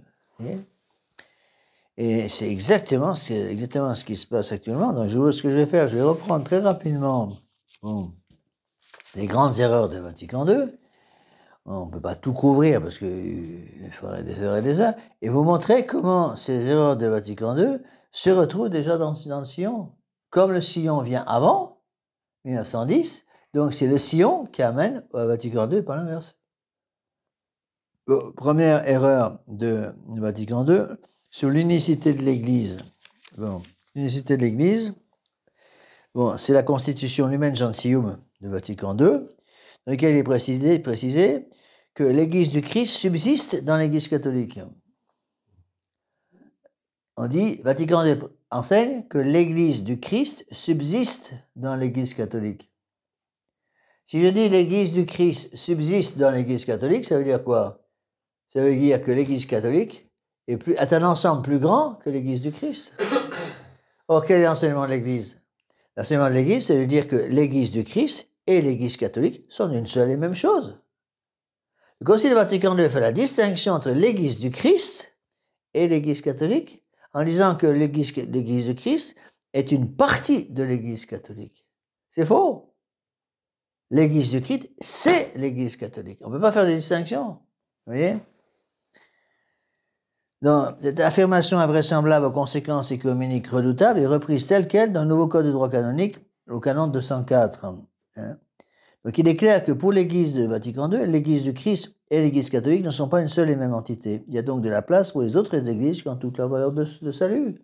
Et c'est exactement ce qui se passe actuellement. Donc, ce que je vais faire, je vais reprendre très rapidement les grandes erreurs de Vatican II. On ne peut pas tout couvrir parce qu'il faudrait des heures et des heures. Et vous montrer comment ces erreurs de Vatican II se retrouvent déjà dans le sillon. Comme le sillon vient avant, 1910, donc c'est le sillon qui amène au Vatican II, pas l'inverse. Première erreur de Vatican II, sur l'unicité de l'Église. Bon, l'unicité de l'Église, bon, c'est la Constitution Lumen Gentium de Vatican II, dans laquelle il est précisé que l'Église du Christ subsiste dans l'Église catholique. On dit, Vatican II enseigne que l'Église du Christ subsiste dans l'Église catholique. Si je dis l'Église du Christ subsiste dans l'Église catholique, ça veut dire quoi? Ça veut dire que l'Église catholique est un ensemble plus grand que l'Église du Christ. Or, quel est l'enseignement de l'Église? L'enseignement de l'Église, c'est de dire que l'Église du Christ et l'Église catholique sont une seule et même chose. Le Concile Vatican II fait la distinction entre l'Église du Christ et l'Église catholique en disant que l'Église du Christ est une partie de l'Église catholique. C'est faux. L'Église du Christ, c'est l'Église catholique. On ne peut pas faire de distinction. Vous voyez? Donc, cette affirmation invraisemblable aux conséquences économiques redoutables est reprise telle quelle dans le nouveau code de droit canonique, au canon 204. Hein? Donc, il est clair que pour l'Église de Vatican II, l'Église du Christ et l'Église catholique ne sont pas une seule et même entité. Il y a donc de la place pour les autres églises qui ont toute leur valeur de salut.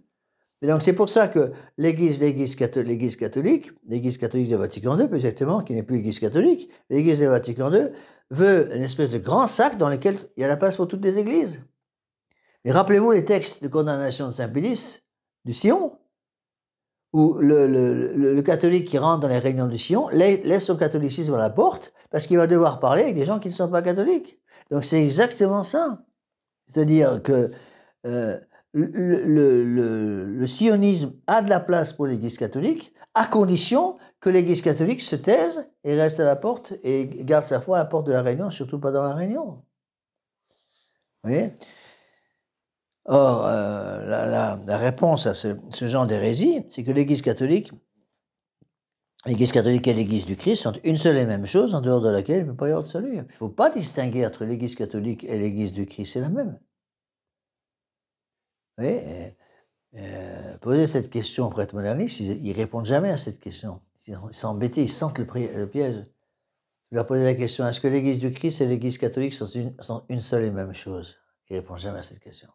Et donc, c'est pour ça que l'Église catholique de Vatican II, plus exactement, qui n'est plus l'Église catholique, l'Église de Vatican II veut une espèce de grand sac dans lequel il y a la place pour toutes les églises. Et rappelez-vous les textes de condamnation de Saint-Pédis, du Sillon, où le catholique qui rentre dans les réunions du Sillon laisse son catholicisme à la porte parce qu'il va devoir parler avec des gens qui ne sont pas catholiques. Donc c'est exactement ça. C'est-à-dire que le sionisme a de la place pour l'Église catholique, à condition que l'Église catholique se taise et reste à la porte et garde sa foi à la porte de la réunion, surtout pas dans la réunion. Vous voyez? Or, la réponse à ce genre d'hérésie, c'est que l'Église catholique et l'Église du Christ sont une seule et même chose, en dehors de laquelle il ne peut pas y avoir de salut. Il ne faut pas distinguer entre l'Église catholique et l'Église du Christ, c'est la même. Vous voyez, poser cette question aux prêtres modernistes, ils ne répondent jamais à cette question. Ils sont embêtés, ils sentent le piège. Je leur posais la question, est-ce que l'Église du Christ et l'Église catholique sont une seule et même chose? Ils ne répondent jamais à cette question.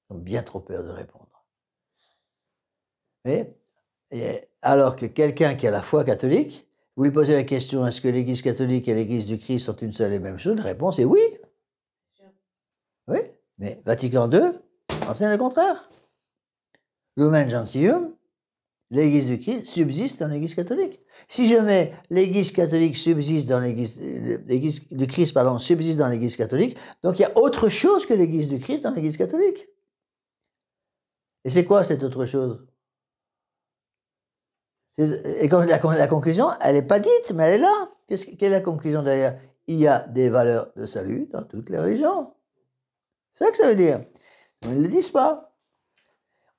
Ils ont bien trop peur de répondre. Et alors que quelqu'un qui a la foi catholique, vous lui posez la question, est-ce que l'Église catholique et l'Église du Christ sont une seule et même chose? La réponse est oui. Oui, mais Vatican II enseigne le contraire. Lumen Gentium, l'Église du Christ subsiste dans l'Église catholique. Si je mets l'Église catholique subsiste dans l'Église du Christ, pardon, subsiste dans l'Église catholique, donc il y a autre chose que l'Église du Christ dans l'Église catholique. Et c'est quoi cette autre chose? Et comme la conclusion, elle n'est pas dite, mais elle est là. Quelle est la conclusion derrière? Il y a des valeurs de salut dans toutes les religions. C'est ça que ça veut dire. Mais ils ne le disent pas.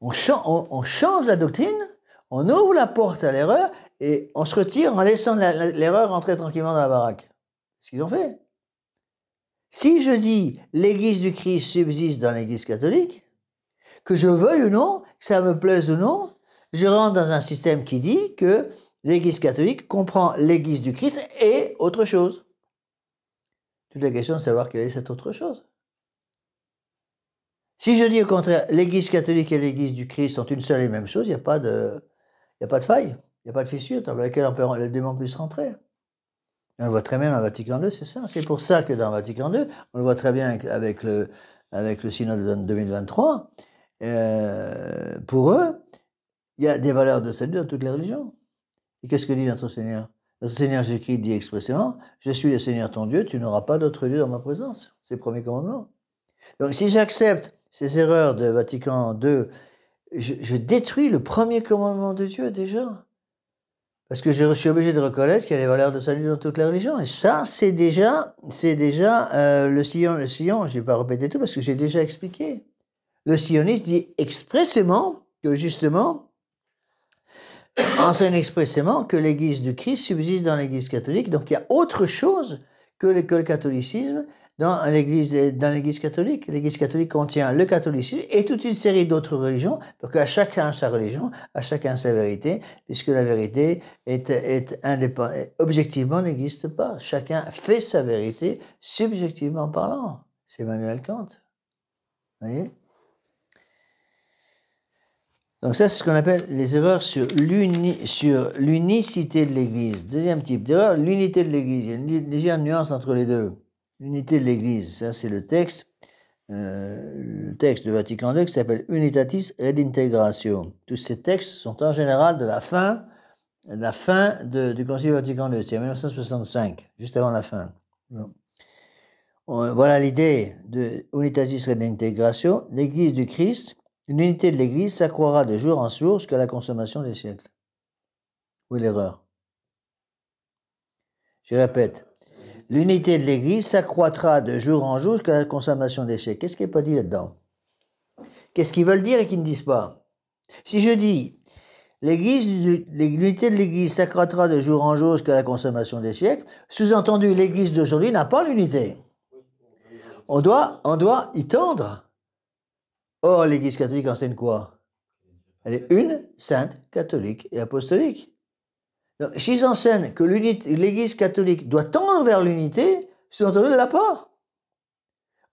On change la doctrine, on ouvre la porte à l'erreur et on se retire en laissant l'erreur rentrer tranquillement dans la baraque. C'est ce qu'ils ont fait. Si je dis l'Église du Christ subsiste dans l'Église catholique, que je veuille ou non, que ça me plaise ou non, je rentre dans un système qui dit que l'Église catholique comprend l'Église du Christ et autre chose. Toute la question de savoir quelle est cette autre chose. Si je dis au contraire, l'Église catholique et l'Église du Christ sont une seule et même chose, il n'y a pas de faille, il n'y a pas de fissure dans laquelle le démon puisse rentrer. On le voit très bien dans Vatican II, c'est ça. C'est pour ça que dans Vatican II, on le voit très bien avec le synode de 2023, pour eux, il y a des valeurs de salut dans toutes les religions. Et qu'est-ce que dit notre Seigneur? Notre Seigneur Jésus-Christ dit expressément, « Je suis le Seigneur ton Dieu, tu n'auras pas d'autre Dieu dans ma présence. » C'est le premier commandement. Donc si j'accepte ces erreurs de Vatican II, je détruis le premier commandement de Dieu déjà. Parce que je suis obligé de reconnaître qu'il y a des valeurs de salut dans toutes les religions. Et ça, c'est déjà le sillon, je ne vais pas répéter tout parce que j'ai déjà expliqué. Le sioniste dit expressément que justement, enseigne expressément que l'Église du Christ subsiste dans l'Église catholique. Donc il y a autre chose que le catholicisme dans l'Église catholique. L'Église catholique contient le catholicisme et toute une série d'autres religions, pour qu'à chacun sa religion, à chacun sa vérité, puisque la vérité est indépendante, objectivement n'existe pas. Chacun fait sa vérité subjectivement parlant. C'est Emmanuel Kant. Vous voyez? Donc ça, c'est ce qu'on appelle les erreurs sur l'unicité de l'Église. Deuxième type d'erreur, l'unité de l'Église. Il y a une légère nuance entre les deux. L'unité de l'Église, ça c'est le texte de Vatican II qui s'appelle Unitatis Redintegratio. Tous ces textes sont en général de la fin du Concile Vatican II, c'est en 1965, juste avant la fin. Voilà l'idée de Unitatis Redintegratio. L'Église du Christ, l'unité de l'Église s'accroîtra de jour en jour jusqu'à la consommation des siècles. Où est l'erreur? Je répète. L'unité de l'Église s'accroîtra de jour en jour jusqu'à la consommation des siècles. Qu'est-ce qui n'est pas dit là-dedans? Qu'est-ce qu'ils veulent dire et qu'ils ne disent pas? Si je dis l'unité de l'Église s'accroîtra de jour en jour jusqu'à la consommation des siècles, sous-entendu, l'Église d'aujourd'hui n'a pas l'unité. On doit y tendre. Or, l'Église catholique enseigne quoi? Elle est une, sainte, catholique et apostolique. Donc, s'ils enseignent que l'Église catholique doit tendre vers l'unité, sous-entendu, elle ne l'a pas.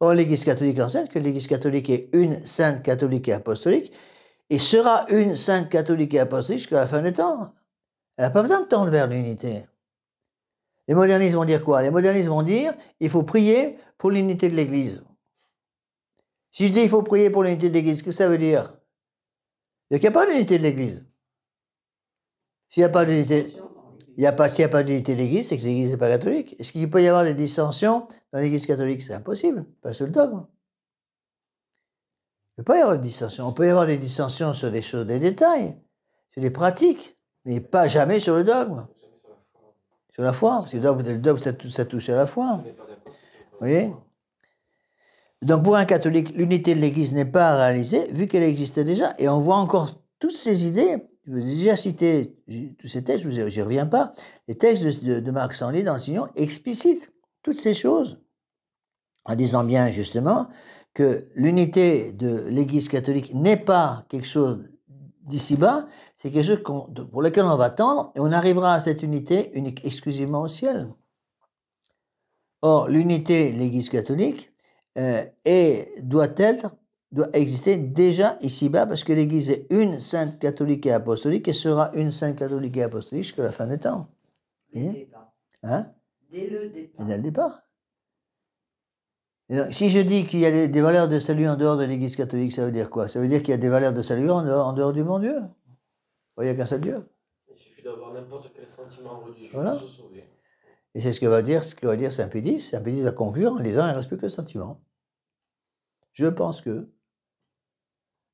Or, l'Église catholique enseigne que l'Église catholique est une sainte catholique et apostolique, et sera une sainte catholique et apostolique jusqu'à la fin des temps. Elle n'a pas besoin de tendre vers l'unité. Les modernistes vont dire quoi? Les modernistes vont dire il faut prier pour l'unité de l'Église. Si je dis il faut prier pour l'unité de l'Église, qu'est-ce que ça veut dire? Il n'y a pas d'unité de l'Église. S'il n'y a pas d'unité, s'il n'y a pas d'unité de l'Église, c'est que l'Église n'est pas catholique. Est-ce qu'il peut y avoir des dissensions dans l'Église catholique? C'est impossible, pas sur le dogme. Il ne peut pas y avoir de dissensions. On peut y avoir des dissensions sur des choses, des détails, sur des pratiques, mais pas jamais sur le dogme. Sur la foi, parce que le dogme, ça touche à la foi. Vous voyez? Donc pour un catholique, l'unité de l'Église n'est pas réalisée, vu qu'elle existait déjà, et on voit encore toutes ces idées. Je vous ai déjà cité tous ces textes, je n'y reviens pas. Les textes de Marc Sanley dans le Sillon explicitent toutes ces choses, en disant bien justement que l'unité de l'Église catholique n'est pas quelque chose d'ici-bas, c'est quelque chose pour lequel on va tendre, et on arrivera à cette unité exclusivement au ciel. Or, l'unité de l'Église catholique doit exister déjà ici-bas, parce que l'Église est une sainte catholique et apostolique, et sera une sainte catholique et apostolique jusqu'à la fin des temps. Dès le départ. Hein? Dès le départ. Dès le départ. Et donc, si je dis qu'il y a des valeurs de salut en dehors de l'Église catholique, ça veut dire quoi? Ça veut dire qu'il y a des valeurs de salut en dehors du bon Dieu. Il n'y a qu'un seul Dieu. Il suffit d'avoir n'importe quel sentiment religieux Voilà. pour se sauver. Et c'est ce que va dire Saint Pédis. Saint Pédis va conclure en disant il ne reste plus que le sentiment. Je pense que.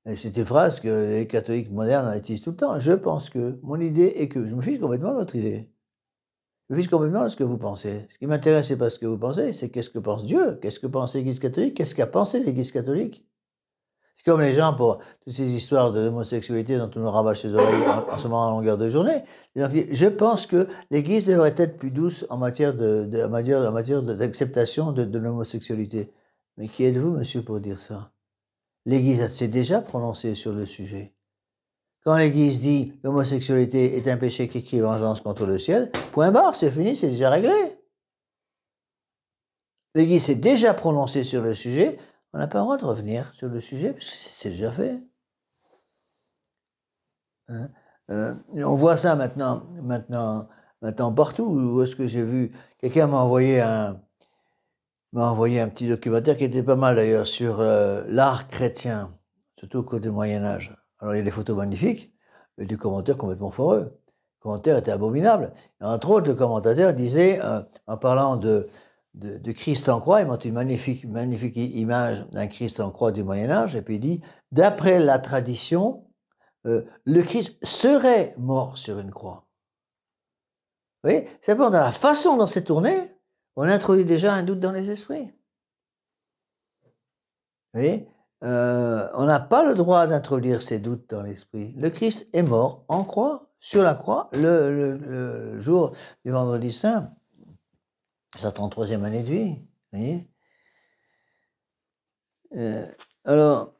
Et c'est une phrase que les catholiques modernes utilisent tout le temps. Je pense que. Mon idée est que. Je me fiche complètement de votre idée. Je me fiche complètement de ce que vous pensez. Ce qui m'intéresse, c'est pas ce que vous pensez, c'est qu'est-ce que pense Dieu, qu'est-ce que pense l'Église catholique, qu'est-ce qu'a pensé l'Église catholique. C'est comme les gens, pour toutes ces histoires d'homosexualité dont on nous rabâche les oreilles en ce moment à longueur de journée. Donc, je pense que l'Église devrait être plus douce en matière d'acceptation de l'homosexualité. Mais qui êtes-vous, monsieur, pour dire ça? L'Église s'est déjà prononcée sur le sujet. Quand l'Église dit l'homosexualité est un péché qui crie vengeance contre le ciel, point barre, c'est fini, c'est déjà réglé. L'Église s'est déjà prononcée sur le sujet, on n'a pas le droit de revenir sur le sujet, parce que c'est déjà fait. Hein? On voit ça maintenant partout. Où est-ce que j'ai vu? Quelqu'un m'a envoyé un petit documentaire qui était pas mal d'ailleurs sur l'art chrétien, surtout au cours du Moyen-Âge. Alors il y a des photos magnifiques, et des commentaires complètement foireux. Les commentaires étaient abominables. Et entre autres, le commentateur disait, en parlant de Christ en croix, il montre une magnifique image d'un Christ en croix du Moyen-Âge, et puis il dit, d'après la tradition, le Christ serait mort sur une croix. Vous voyez, c'est bon, dans la façon dont c'est tourné, on introduit déjà un doute dans les esprits. Vous voyez, on n'a pas le droit d'introduire ces doutes dans l'esprit. Le Christ est mort en croix, sur la croix, le jour du vendredi saint, sa 33e année de vie. Vous voyez, alors,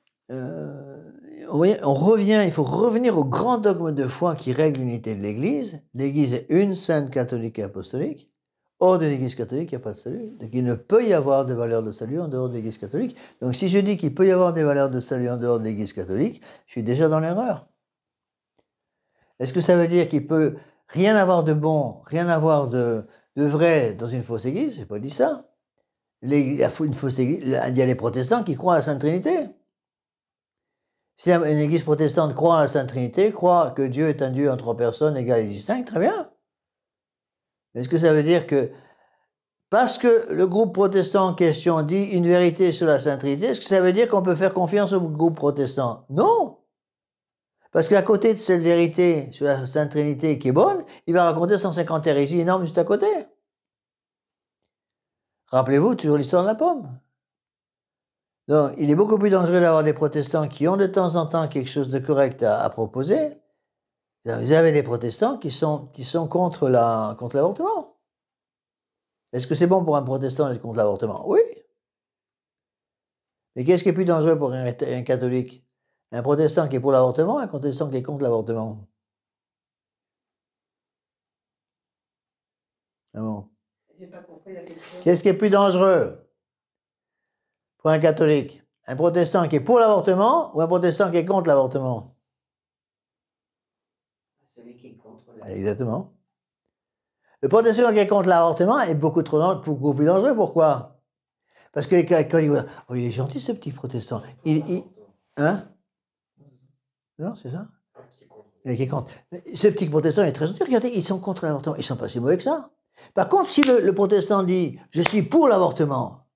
il faut revenir au grand dogme de foi qui règle l'unité de l'Église. L'Église est une sainte catholique et apostolique. Hors de l'Église catholique, il n'y a pas de salut. Donc il ne peut y avoir de valeurs de salut en dehors de l'Église catholique. Donc si je dis qu'il peut y avoir des valeurs de salut en dehors de l'Église catholique, je suis déjà dans l'erreur. Est-ce que ça veut dire qu'il peut rien avoir de bon, rien avoir de vrai dans une fausse Église? Je n'ai pas dit ça. Une fausse Église, il y a les protestants qui croient à la Sainte Trinité. Si une Église protestante croit à la Sainte Trinité, croit que Dieu est un Dieu en trois personnes égales et distinctes, très bien. Est-ce que ça veut dire que, parce que le groupe protestant en question dit une vérité sur la Sainte Trinité, est-ce que ça veut dire qu'on peut faire confiance au groupe protestant? Non. Parce qu'à côté de cette vérité sur la Sainte Trinité qui est bonne, il va raconter 150 hérésies énormes juste à côté. Rappelez-vous toujours l'histoire de la pomme. Donc, il est beaucoup plus dangereux d'avoir des protestants qui ont de temps en temps quelque chose de correct à proposer. Vous avez des protestants qui sont contre l'avortement. Est-ce que c'est bon pour un protestant d'être contre l'avortement? Oui. Mais qu'est-ce qui est plus dangereux pour un catholique? Un protestant qui est pour l'avortement, un protestant qui est contre l'avortement? Ah bon. J'ai pas compris la question. Qu'est-ce qui est plus dangereux pour un catholique? Un protestant qui est pour l'avortement ou un protestant qui est contre l'avortement? Celui qui est contre l'avortement. Exactement. Le protestant qui est contre l'avortement est beaucoup plus dangereux. Pourquoi? Parce que quand il voit, oh, il est gentil ce petit protestant. Hein? Non, c'est ça? Qui est contre. Ce petit protestant est très gentil. Regardez, ils sont contre l'avortement. Ils sont pas si mauvais que ça. Par contre, si le protestant dit je suis pour l'avortement,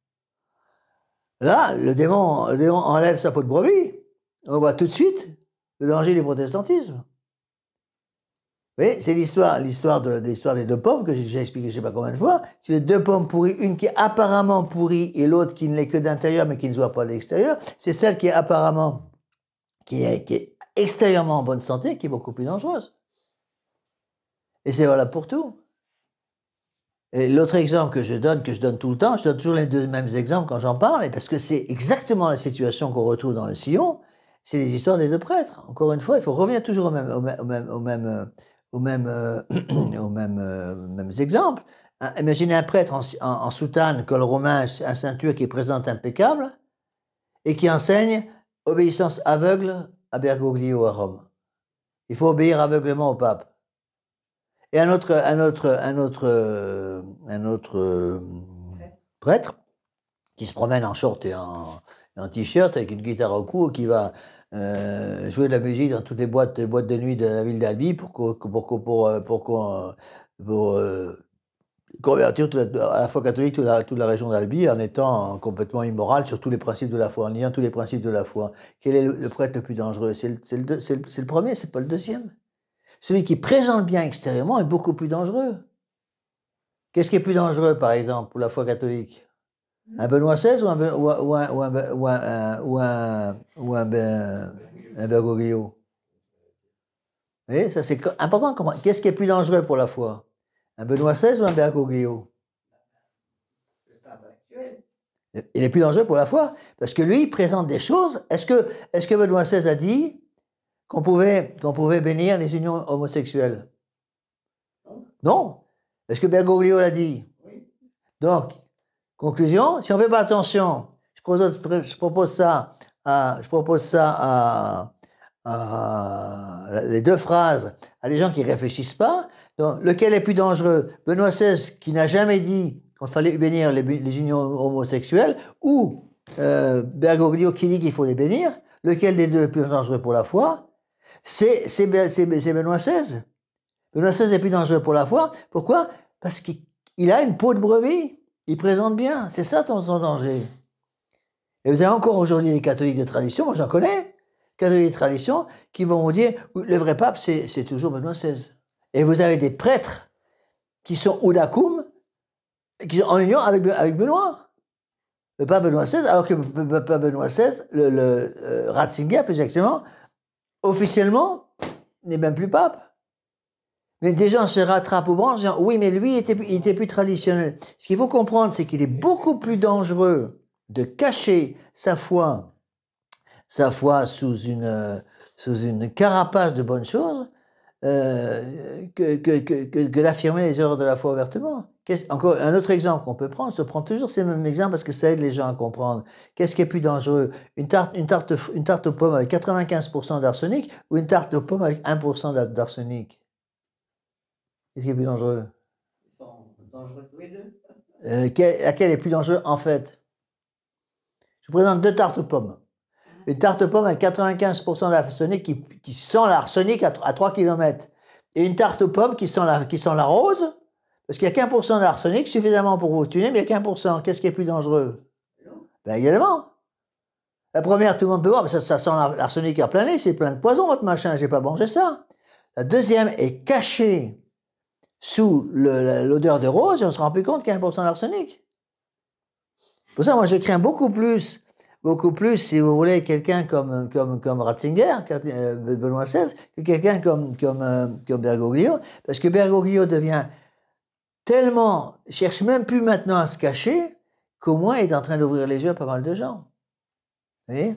là, le démon enlève sa peau de brebis. On voit tout de suite le danger du protestantisme. Vous voyez, c'est l'histoire des deux pommes que j'ai déjà expliqué je ne sais pas combien de fois. C'est les deux pommes pourries, une qui est apparemment pourrie et l'autre qui ne l'est que d'intérieur mais qui ne se voit pas de l'extérieur. C'est celle qui est apparemment, qui est extérieurement en bonne santé, qui est beaucoup plus dangereuse. Et c'est valable pour tout. Et l'autre exemple que je donne tout le temps, je donne toujours les deux mêmes exemples quand j'en parle, parce que c'est exactement la situation qu'on retrouve dans le sillon, c'est les histoires des deux prêtres. Encore une fois, il faut revenir toujours mêmes exemples. Imaginez un prêtre en soutane, col romain, un ceinture qui présente impeccable, et qui enseigne obéissance aveugle à Bergoglio à Rome. Il faut obéir aveuglément au pape. Et un autre prêtre qui se promène en short et en t-shirt avec une guitare au cou, qui va jouer de la musique dans toutes les boîtes de nuit de la ville d'Albi pour convertir à la foi catholique toute la région d'Albi en étant complètement immoral sur tous les principes de la foi, en niant tous les principes de la foi. Quel est le prêtre le plus dangereux? C'est le premier, c'est pas le deuxième. Celui qui présente bien extérieurement est beaucoup plus dangereux. Qu'est-ce qui est plus dangereux, par exemple, pour la foi catholique? Un Benoît XVI ou un Bergoglio? Vous voyez, ça c'est important. Qu'est-ce qui est plus dangereux pour la foi? Un Benoît XVI ou un Bergoglio? Le pape actuel. Il est plus dangereux pour la foi, parce que lui, il présente des choses. Est-ce que Benoît XVI a dit qu'on pouvait bénir les unions homosexuelles? Non. Est-ce que Bergoglio l'a dit? Oui. Donc, conclusion, si on ne fait pas attention, je propose ça à les deux phrases à des gens qui ne réfléchissent pas. Donc, lequel est plus dangereux? Benoît XVI qui n'a jamais dit qu'il fallait bénir les unions homosexuelles, ou Bergoglio qui dit qu'il faut les bénir? Lequel des deux est plus dangereux pour la foi? C'est Benoît XVI. Benoît XVI est plus dangereux pour la foi. Pourquoi? Parce qu'il a une peau de brebis. Il présente bien. C'est ça son danger. Et vous avez encore aujourd'hui les catholiques de tradition, moi j'en connais, catholiques de tradition, qui vont vous dire le vrai pape, c'est toujours Benoît XVI. Et vous avez des prêtres qui sont Oudakoum, qui sont en union avec Benoît. Le pape Benoît XVI, alors que le pape Benoît XVI, le Ratzinger, plus exactement, officiellement, n'est même plus pape. Mais des gens se rattrapent aux branches en disant oui, mais lui, il était plus traditionnel. Ce qu'il faut comprendre, c'est qu'il est beaucoup plus dangereux de cacher sa foi sous une carapace de bonnes choses que d'affirmer les erreurs de la foi ouvertement. Encore un autre exemple qu'on peut prendre, je prends toujours ces mêmes exemples parce que ça aide les gens à comprendre. Qu'est-ce qui est plus dangereux? Une tarte aux pommes avec 95% d'arsenic ou une tarte aux pommes avec 1% d'arsenic? Qu'est-ce qui est plus dangereux? Ils sont dangereux tous les deux. Laquelle est plus dangereux en fait? Je vous présente deux tartes aux pommes. Une tarte aux pommes avec 95% d'arsenic qui sent l'arsenic à 3 km. Et une tarte aux pommes qui sent la rose, parce qu'il n'y a qu'un % d'arsenic, suffisamment pour vous tuer, mais il n'y a qu'un %. Qu'est-ce qui est plus dangereux? Ben également. La première, tout le monde peut voir, mais ça sent l'arsenic à plein nez, c'est plein de poison, votre machin, j'ai pas mangé ça. La deuxième est cachée sous l'odeur de rose, et on se rend plus compte qu'il y a 1% d'arsenic. Pour ça, moi, je crains beaucoup plus, si vous voulez, quelqu'un comme Ratzinger, Benoît XVI, que quelqu'un comme Bergoglio, parce que Bergoglio cherche même plus maintenant à se cacher, qu'au moins il est en train d'ouvrir les yeux à pas mal de gens. Vous voyez?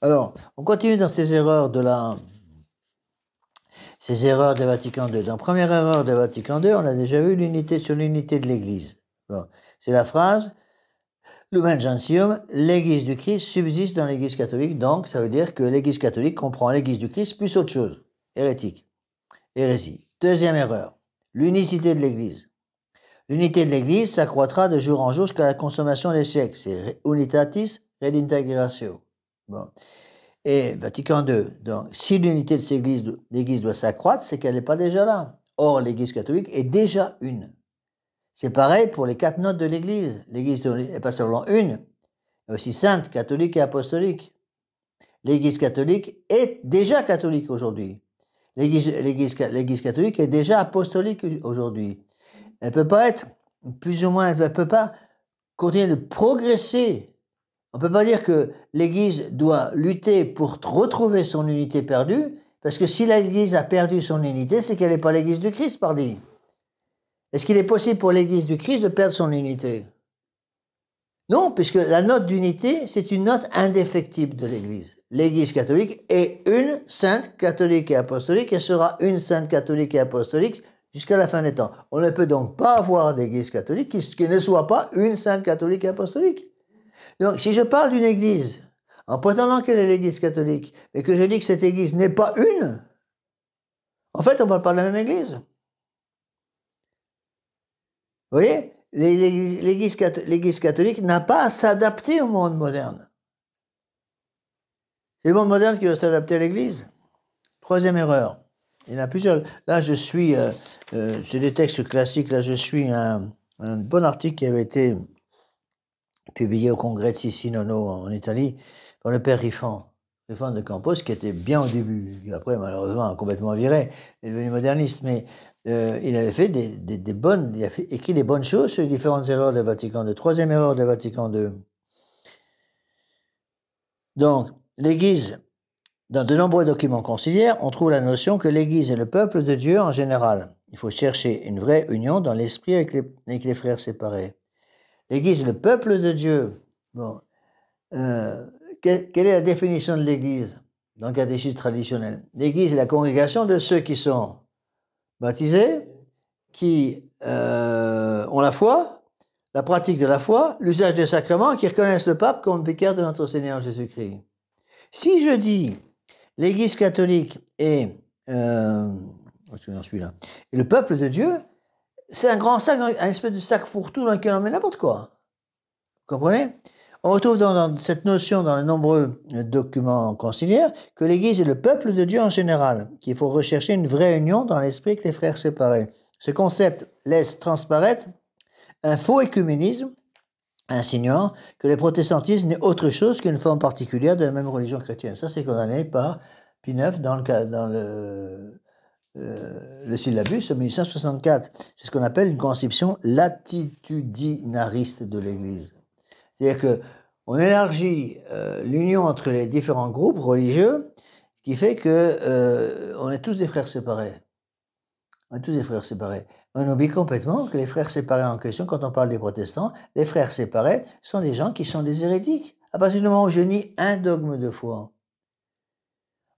Alors, on continue dans ces erreurs de Vatican II. Dans première erreur de Vatican II, on a déjà vu l'unité de l'Église. Bon, c'est la phrase Lumen Gentium, l'Église du Christ subsiste dans l'Église catholique, donc ça veut dire que l'Église catholique comprend l'Église du Christ plus autre chose. Hérétique. Hérésie. Deuxième erreur, l'unicité de l'Église. L'unité de l'Église s'accroîtra de jour en jour jusqu'à la consommation des siècles. C'est unitatis redintegratio. Bon. Et Vatican II. Donc, si l'unité de l'Église doit s'accroître, c'est qu'elle n'est pas déjà là. Or, l'Église catholique est déjà une. C'est pareil pour les 4 notes de l'Église. L'Église n'est pas seulement une, mais aussi sainte, catholique et apostolique. L'Église catholique est déjà catholique aujourd'hui. L'Église catholique est déjà apostolique aujourd'hui. Elle ne peut pas être, plus ou moins, elle ne peut pas continuer de progresser. On ne peut pas dire que l'Église doit lutter pour retrouver son unité perdue, parce que si l'Église a perdu son unité, c'est qu'elle n'est pas l'Église du Christ, pardi. Est-ce qu'il est possible pour l'Église du Christ de perdre son unité? Non, puisque la note d'unité, c'est une note indéfectible de l'Église. L'Église catholique est une sainte catholique et apostolique et sera une sainte catholique et apostolique jusqu'à la fin des temps. On ne peut donc pas avoir d'Église catholique qui ne soit pas une sainte catholique et apostolique. Donc, si je parle d'une Église en prétendant qu'elle est l'Église catholique et que je dis que cette Église n'est pas une, en fait, on ne parle pas de la même Église. Vous voyez? L'Église catholique n'a pas à s'adapter au monde moderne. C'est le monde moderne qui veut s'adapter à l'Église. Troisième erreur. Il y en a plusieurs. Là, je suis, c'est des textes classiques, là, je suis un bon article qui avait été publié au congrès de Sissinono en Italie par le père Rifan de Campos, qui était bien au début. Et après, malheureusement, a complètement viré, est devenu moderniste, mais il avait fait des bonnes, il a écrit des bonnes choses sur les différentes erreurs de Vatican II. Troisième erreur de Vatican II. Donc, l'Église, dans de nombreux documents conciliaires, on trouve la notion que l'Église est le peuple de Dieu en général. Il faut chercher une vraie union dans l'esprit avec les frères séparés. L'Église est le peuple de Dieu. Bon, quelle est la définition de l'Église dans le catéchisme traditionnel? L'Église est la congrégation de ceux qui sont baptisés, qui ont la foi, la pratique de la foi, l'usage des sacrements, qui reconnaissent le pape comme vicaire de notre Seigneur Jésus-Christ. Si je dis l'Église catholique est, j'en suis là, et le peuple de Dieu, c'est un grand sac, un espèce de sac fourre-tout dans lequel on met n'importe quoi. Vous comprenez? On retrouve dans cette notion dans de nombreux documents conciliaires que l'Église est le peuple de Dieu en général, qu'il faut rechercher une vraie union dans l'esprit avec les frères séparés. Ce concept laisse transparaître un faux écuménisme, insinuant que le protestantisme n'est autre chose qu'une forme particulière de la même religion chrétienne. Ça, c'est condamné par Pie IX dans le syllabus de 1864. C'est ce qu'on appelle une conception latitudinariste de l'Église. C'est-à-dire qu'on élargit l'union entre les différents groupes religieux, ce qui fait qu'on est tous des frères séparés. On est tous des frères séparés. On oublie complètement que les frères séparés en question, quand on parle des protestants, les frères séparés sont des gens qui sont des hérétiques. À partir du moment où je nie un dogme de foi,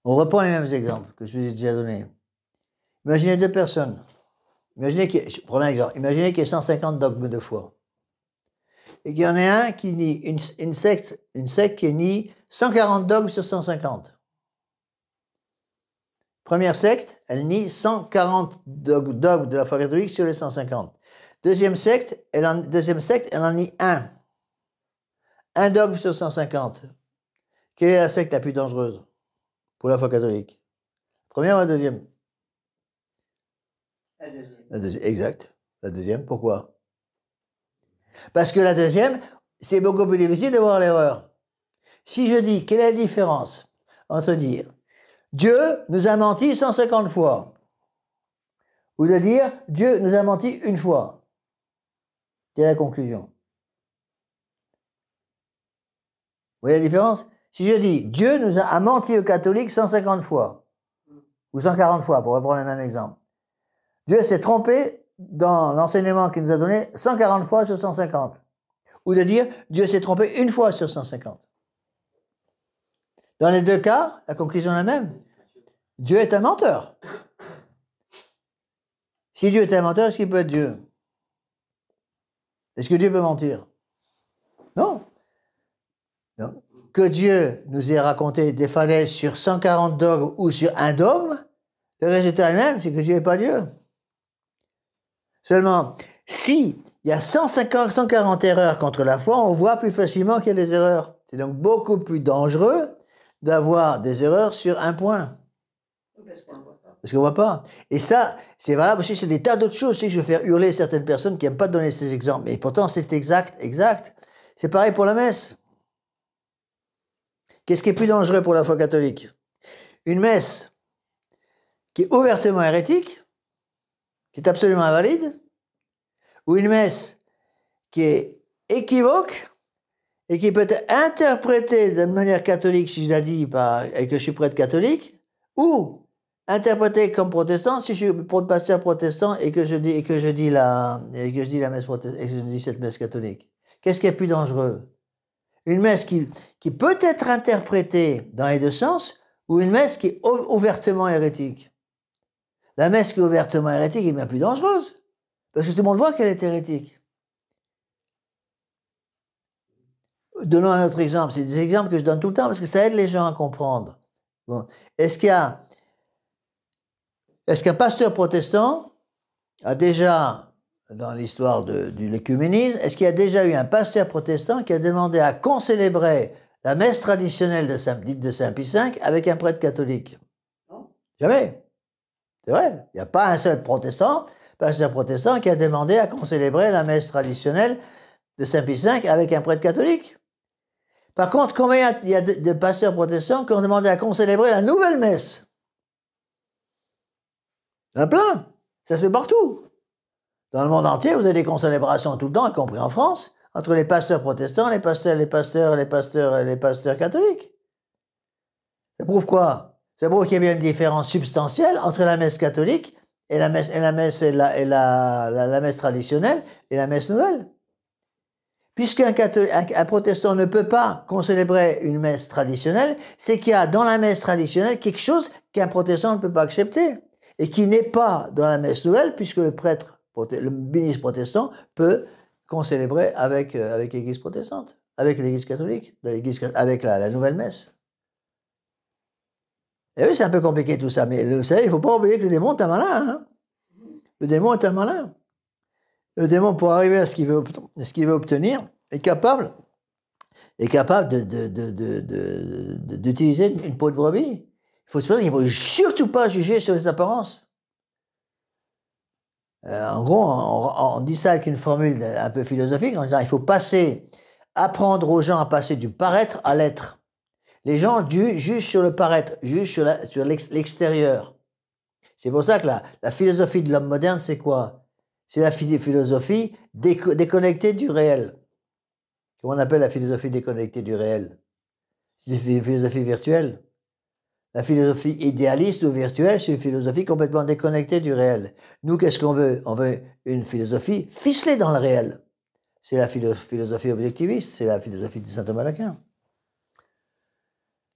on reprend les mêmes exemples que je vous ai déjà donnés. Imaginez deux personnes. Je prends un exemple. Imaginez qu'il y ait 150 dogmes de foi. Et qu'il y en ait un qui nie, une secte qui nie 140 dogmes sur 150. Première secte, elle nie 140 dogmes de la foi catholique sur les 150. Deuxième secte, elle en nie un. Un dogme sur 150. Quelle est la secte la plus dangereuse pour la foi catholique? Première ou la deuxième? La deuxième. Exact. La deuxième, pourquoi? Parce que la deuxième, c'est beaucoup plus difficile de voir l'erreur. Si je dis, quelle est la différence entre dire Dieu nous a menti 150 fois ou de dire Dieu nous a menti une fois? Quelle est la conclusion? Vous voyez la différence? Si je dis Dieu nous a menti aux catholiques 150 fois ou 140 fois, pour reprendre le même exemple, Dieu s'est trompé dans l'enseignement qu'il nous a donné 140 fois sur 150. Ou de dire, Dieu s'est trompé une fois sur 150. Dans les deux cas, la conclusion est la même. Dieu est un menteur. Si Dieu est un menteur, est-ce qu'il peut être Dieu? Est-ce que Dieu peut mentir? Non. Donc, que Dieu nous ait raconté des falaises sur 140 dogmes ou sur un dogme, le résultat est le même, c'est que Dieu n'est pas Dieu. Seulement, si il y a 140 erreurs contre la foi, on voit plus facilement qu'il y a des erreurs. C'est donc beaucoup plus dangereux d'avoir des erreurs sur un point. Parce qu'on ne voit pas. Et ça, c'est valable aussi sur des tas d'autres choses. Je sais que je vais faire hurler certaines personnes qui n'aiment pas donner ces exemples. Mais pourtant, c'est exact. C'est pareil pour la messe. Qu'est-ce qui est plus dangereux pour la foi catholique? Une messe qui est ouvertement hérétique, qui est absolument invalide, ou une messe qui est équivoque et qui peut être interprétée de manière catholique, si je l'ai dit, et que je suis prêtre catholique, ou interpréter comme protestant si je suis pasteur protestant et que je dis la messe protestante et que je dis cette messe catholique? Qu'est-ce qui est plus dangereux? Une messe qui peut être interprétée dans les deux sens ou une messe qui est ouvertement hérétique? La messe qui est ouvertement hérétique est bien plus dangereuse parce que tout le monde voit qu'elle est hérétique. Donnons un autre exemple. C'est des exemples que je donne tout le temps parce que ça aide les gens à comprendre. Bon. Est-ce qu'un pasteur protestant a déjà, dans l'histoire de l'écuménisme, est-ce qu'il y a déjà eu un pasteur protestant qui a demandé à concélébrer la messe traditionnelle dite de Saint Pie V avec un prêtre catholique? Non. Jamais. C'est vrai. Il n'y a pas un seul pasteur protestant qui a demandé à concélébrer la messe traditionnelle de Saint Pie V avec un prêtre catholique. Par contre, combien il y a de pasteurs protestants qui ont demandé à concélébrer la nouvelle messe? Il y en a plein. Ça se fait partout. Dans le monde entier, vous avez des concélébrations tout le temps, y compris en France, entre les pasteurs protestants, les pasteurs catholiques. Ça prouve quoi? Ça prouve qu'il y a bien une différence substantielle entre la messe catholique et la messe traditionnelle et la messe nouvelle. Puisqu'un protestant ne peut pas concélébrer une messe traditionnelle, c'est qu'il y a dans la messe traditionnelle quelque chose qu'un protestant ne peut pas accepter et qui n'est pas dans la messe nouvelle, puisque le ministre protestant peut concélébrer avec l'Église protestante, avec l'Église catholique, avec la nouvelle messe. Et oui, c'est un peu compliqué tout ça, mais vous savez, il ne faut pas oublier que le démon est un malin. Hein? Le démon est un malin. Le démon, pour arriver à ce qu'il veut obtenir, est capable d'utiliser une peau de brebis. Il faut se dire qu'il ne faut surtout pas juger sur les apparences. En gros, on dit ça avec une formule un peu philosophique, en disant il faut apprendre aux gens à passer du paraître à l'être. Les gens jugent sur le paraître, jugent sur l'extérieur. C'est pour ça que la philosophie de l'homme moderne, c'est quoi? C'est la philosophie déconnectée du réel. Comment on appelle la philosophie déconnectée du réel? C'est une philosophie virtuelle. La philosophie idéaliste ou virtuelle, c'est une philosophie complètement déconnectée du réel. Nous, qu'est-ce qu'on veut? On veut une philosophie ficelée dans le réel. C'est la philosophie objectiviste, c'est la philosophie de saint Thomas d'Aquin.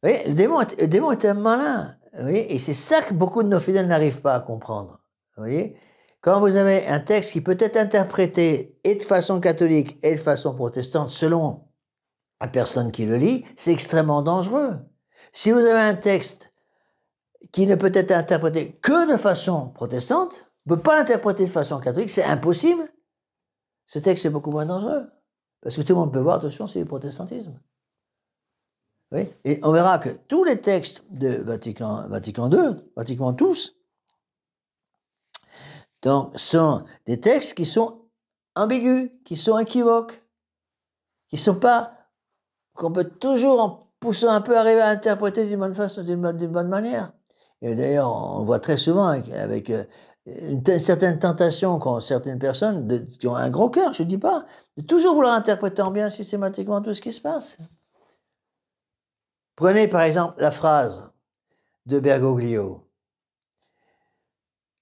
Vous voyez, le démon est un malin. Vous voyez, et c'est ça que beaucoup de nos fidèles n'arrivent pas à comprendre. Vous voyez, quand vous avez un texte qui peut être interprété et de façon catholique et de façon protestante selon la personne qui le lit, c'est extrêmement dangereux. Si vous avez un texte qui ne peut être interprété que de façon protestante, ne peut pas l'interpréter de façon catholique, c'est impossible. Ce texte est beaucoup moins dangereux. Parce que tout le monde peut voir, attention, c'est le protestantisme. Oui, et on verra que tous les textes de Vatican II, pratiquement tous, donc, sont des textes qui sont ambigus, qui sont équivoques, qui sont pas, qu'on peut toujours, en poussant un peu, arriver à interpréter d'une bonne façon, d'une bonne manière. Et d'ailleurs, on voit très souvent avec une certaine tentation qu'ont certaines personnes qui ont un gros cœur, je ne dis pas, de toujours vouloir interpréter en bien systématiquement tout ce qui se passe. Prenez par exemple la phrase de Bergoglio.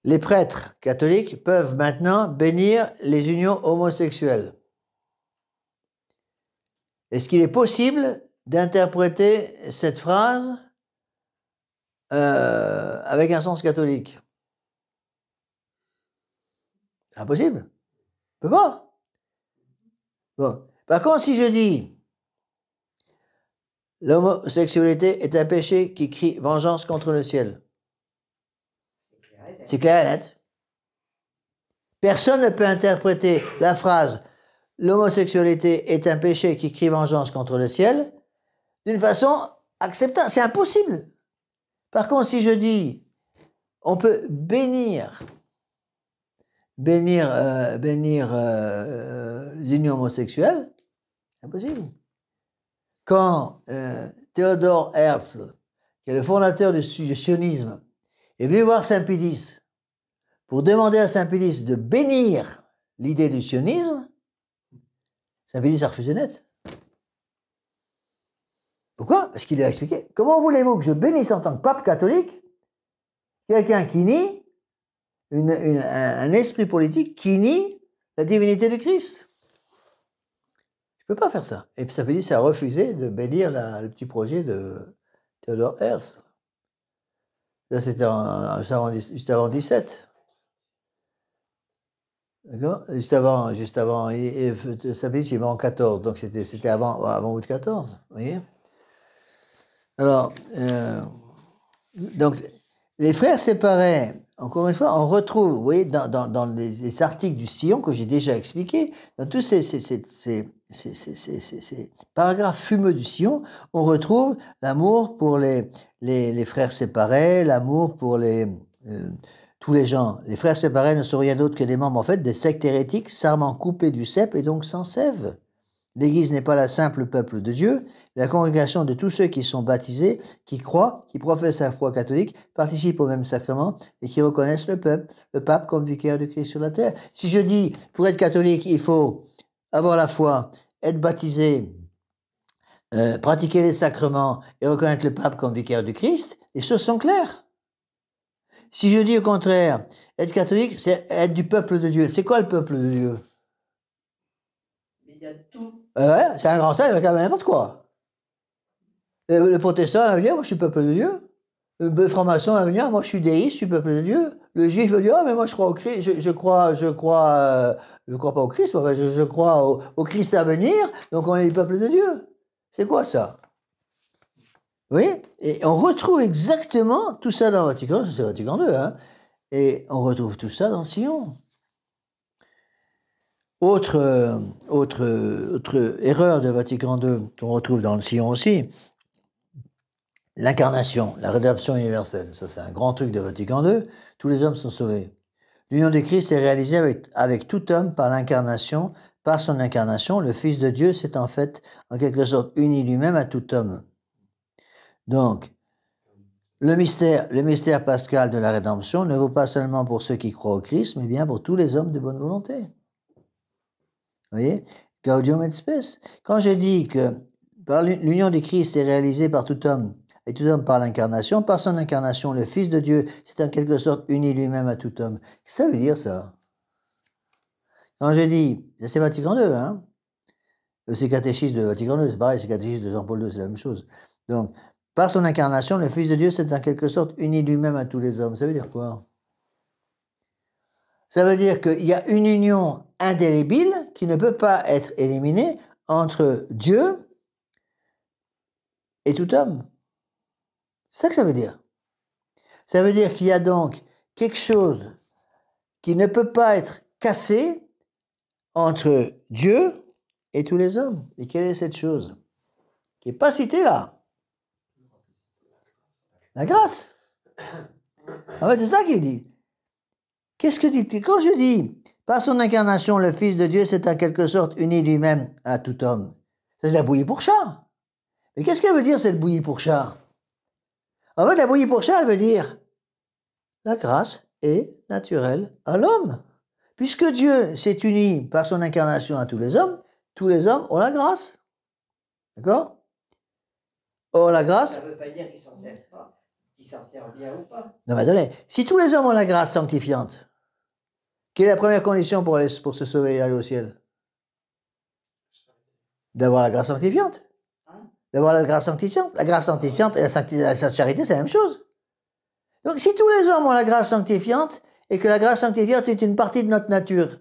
Les prêtres catholiques peuvent maintenant bénir les unions homosexuelles. Est-ce qu'il est possible d'interpréter cette phrase avec un sens catholique? C'est impossible. On ne peut pas. Bon. Par contre, si je dis l'homosexualité est un péché qui crie vengeance contre le ciel, c'est clair et net. Personne ne peut interpréter la phrase « l'homosexualité est un péché qui crie vengeance contre le ciel » d'une façon acceptable. C'est impossible. Par contre, si je dis on peut bénir les unions homosexuelles, c'est impossible. Quand Theodor Herzl, qui est le fondateur du sionisme, est venu voir Saint Pie X pour demander à Saint Pie X de bénir l'idée du sionisme, Saint Pie X a refusé net. Pourquoi? Parce qu'il a expliqué. Comment voulez-vous que je bénisse en tant que pape catholique quelqu'un qui nie, un esprit politique qui nie la divinité de Christ. Je ne peux pas faire ça. Et puis ça veut dire que ça a refusé de bénir le petit projet de Theodor Herzl. Là, c'était juste avant 17. D'accord? Juste avant, ça veut dire qu'il est mort en 14, donc c'était avant août 14, vous voyez? Alors, donc, les frères séparés, encore une fois, on retrouve, vous voyez, dans les articles du Sillon que j'ai déjà expliqué, dans tous ces paragraphes fumeux du Sillon, on retrouve l'amour pour les frères séparés, l'amour pour tous les gens. Les frères séparés ne sont rien d'autre que des membres, en fait, des sectes hérétiques, sarment coupés du cep et donc sans sève. L'Église n'est pas la simple peuple de Dieu, la congrégation de tous ceux qui sont baptisés, qui croient, qui professent la foi catholique, participent au même sacrement et qui reconnaissent le pape comme vicaire de Christ sur la terre. Si je dis, pour être catholique, il faut avoir la foi, être baptisé, pratiquer les sacrements et reconnaître le pape comme vicaire du Christ, les choses sont claires. Si je dis au contraire, être catholique, c'est être du peuple de Dieu. C'est quoi le peuple de Dieu? Il y a tout. Ouais, c'est un grand saint, il va quand même n'importe quoi. Le protestant va dire, moi je suis peuple de Dieu. Le franc-maçon va venir, moi je suis déiste, je suis peuple de Dieu. Le juif va dire, ah, mais moi je crois au Christ, je crois pas au Christ, mais je crois au Christ à venir, donc on est le peuple de Dieu. C'est quoi ça? Oui, et on retrouve exactement tout ça dans Vatican, c'est Vatican II, hein, et on retrouve tout ça dans Sion. Autre erreur de Vatican II qu'on retrouve dans le Sion aussi, l'incarnation, la rédemption universelle. Ça, c'est un grand truc de Vatican II. Tous les hommes sont sauvés. L'union de Christ est réalisée avec tout homme par l'incarnation. Par son incarnation, le Fils de Dieu s'est en fait, en quelque sorte, uni lui-même à tout homme. Donc, le mystère pascal de la rédemption ne vaut pas seulement pour ceux qui croient au Christ, mais bien pour tous les hommes de bonne volonté. Vous voyez? Gaudium et Spes. Quand je dis que l'union du Christ est réalisée par tout homme, et tout homme par l'incarnation, par son incarnation, le Fils de Dieu s'est en quelque sorte uni lui-même à tout homme. Qu'est-ce que ça veut dire, ça? Quand je dis, c'est Vatican II, hein? C'est catéchisme de Vatican II, c'est pareil, c'est catéchisme de Jean-Paul II, c'est la même chose. Donc, par son incarnation, le Fils de Dieu s'est en quelque sorte uni lui-même à tous les hommes. Ça veut dire quoi? Ça veut dire qu'il y a une union indélébile qui ne peut pas être éliminée entre Dieu et tout homme. C'est ça que ça veut dire. Ça veut dire qu'il y a donc quelque chose qui ne peut pas être cassé entre Dieu et tous les hommes. Et quelle est cette chose qui n'est pas citée là? La grâce. En fait, c'est ça qu'il dit. Qu'est-ce que dit? Quand je dis, par son incarnation, le Fils de Dieu s'est en quelque sorte uni lui-même à tout homme, c'est de la bouillie pour chat. Mais qu'est-ce qu'elle veut dire, cette bouillie pour chat? En fait, la bouillie pour chat, elle veut dire la grâce est naturelle à l'homme. Puisque Dieu s'est uni par son incarnation à tous les hommes ont la grâce. D'accord? Or, la grâce... Ça ne veut pas dire qu'ils s'en servent pas, qu'ils s'en servent bien ou pas. Non, mais attendez, si tous les hommes ont la grâce sanctifiante, quelle est la première condition pour se sauver et aller au ciel? D'avoir la grâce sanctifiante. D'avoir la grâce sanctifiante. La grâce sanctifiante et la charité, c'est la même chose. Donc, si tous les hommes ont la grâce sanctifiante, et que la grâce sanctifiante est une partie de notre nature,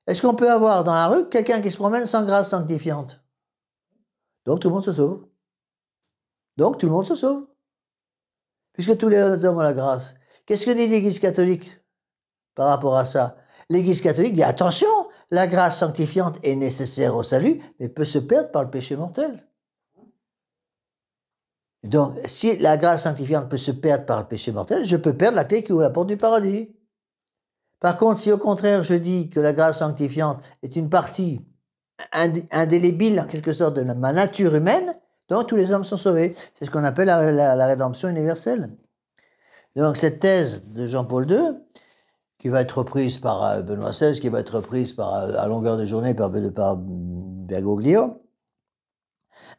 est-ce qu'on peut avoir dans la rue quelqu'un qui se promène sans grâce sanctifiante? Donc, tout le monde se sauve. Donc, tout le monde se sauve. Puisque tous les hommes ont la grâce. Qu'est-ce que dit l'Église catholique par rapport à ça? L'Église catholique dit, attention, la grâce sanctifiante est nécessaire au salut, mais peut se perdre par le péché mortel. Donc, si la grâce sanctifiante peut se perdre par le péché mortel, je peux perdre la clé qui ouvre la porte du paradis. Par contre, si au contraire je dis que la grâce sanctifiante est une partie indélébile, en quelque sorte, de ma nature humaine, donc tous les hommes sont sauvés. C'est ce qu'on appelle la rédemption universelle. Donc cette thèse de Jean-Paul II, qui va être reprise par Benoît XVI, qui va être reprise à longueur de journée par Bergoglio,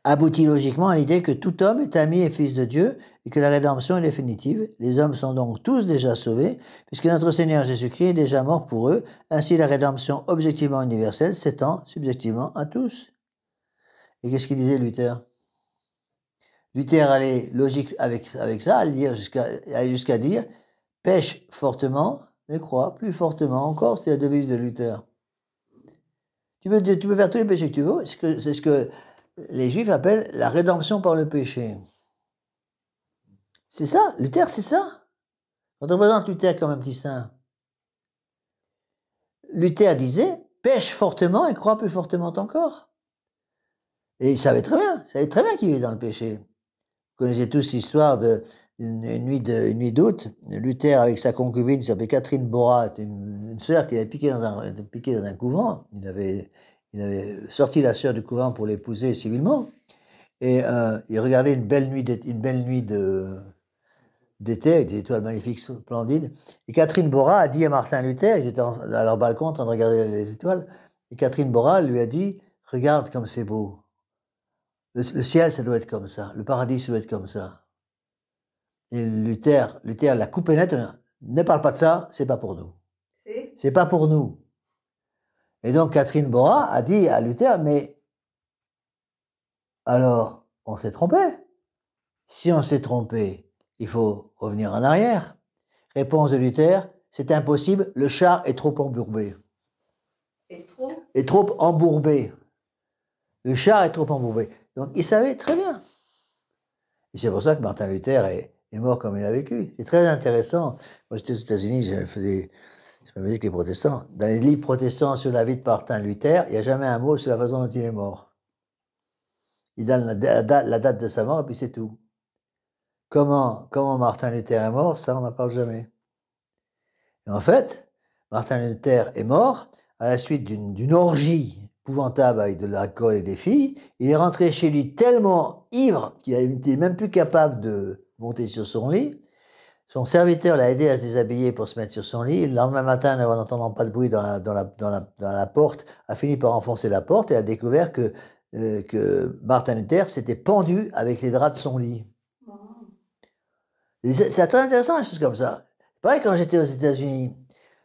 aboutit logiquement à l'idée que tout homme est ami et fils de Dieu et que la rédemption est définitive. Les hommes sont donc tous déjà sauvés, puisque notre Seigneur Jésus-Christ est déjà mort pour eux. Ainsi, la rédemption objectivement universelle s'étend subjectivement à tous. Et qu'est-ce qu'il disait Luther? Luther allait logique avec ça, allait jusqu'à dire pêche fortement, mais crois plus fortement encore. C'est la devise de Luther. Tu peux faire tous les péchés que tu veux. C'est ce que les Juifs appellent la rédemption par le péché. C'est ça, Luther, c'est ça. Quand on présente Luther comme un petit saint, Luther disait pêche fortement et crois plus fortement encore. Et il savait très bien qu'il vivait dans le péché. Vous connaissez tous l'histoire d'une nuit d'août. Luther, avec sa concubine, qui s'appelait Catherine Borat, une sœur qui avait piqué dans un couvent. Il avait sorti la sœur du couvent pour l'épouser civilement. Et il regardait une belle nuit d'été, avec des étoiles magnifiques, splendides. Et Catherine Borat a dit à Martin Luther, ils étaient à leur balcon en train de regarder les étoiles, et Catherine Borat lui a dit « Regarde comme c'est beau. Le ciel, ça doit être comme ça. Le paradis, ça doit être comme ça. » Et Luther l'a coupé net. Ne parle pas de ça, c'est pas pour nous. C'est pas pour nous. Et donc Catherine Borat a dit à Luther, mais alors, on s'est trompé. Si on s'est trompé, il faut revenir en arrière. Réponse de Luther, c'est impossible, le char est trop embourbé. Est trop embourbé. Le char est trop embourbé. Donc il savait très bien. Et c'est pour ça que Martin Luther est mort comme il a vécu. C'est très intéressant. Moi, j'étais aux États-Unis, je me faisais avec les protestants. Dans les livres protestants sur la vie de Martin Luther, il n'y a jamais un mot sur la façon dont il est mort. Il donne la date de sa mort et puis c'est tout. Comment Martin Luther est mort, ça on n'en parle jamais. Et en fait, Martin Luther est mort à la suite d'une orgie épouvantable avec de l'alcool et des filles. Il est rentré chez lui tellement ivre qu'il n'était même plus capable de monter sur son lit. Son serviteur l'a aidé à se déshabiller pour se mettre sur son lit. Le lendemain matin, en n'entendant pas de bruit dans la porte, a fini par enfoncer la porte et a découvert que Martin Luther s'était pendu avec les draps de son lit. C'est très intéressant, des choses comme ça. Pareil, quand j'étais aux États-Unis,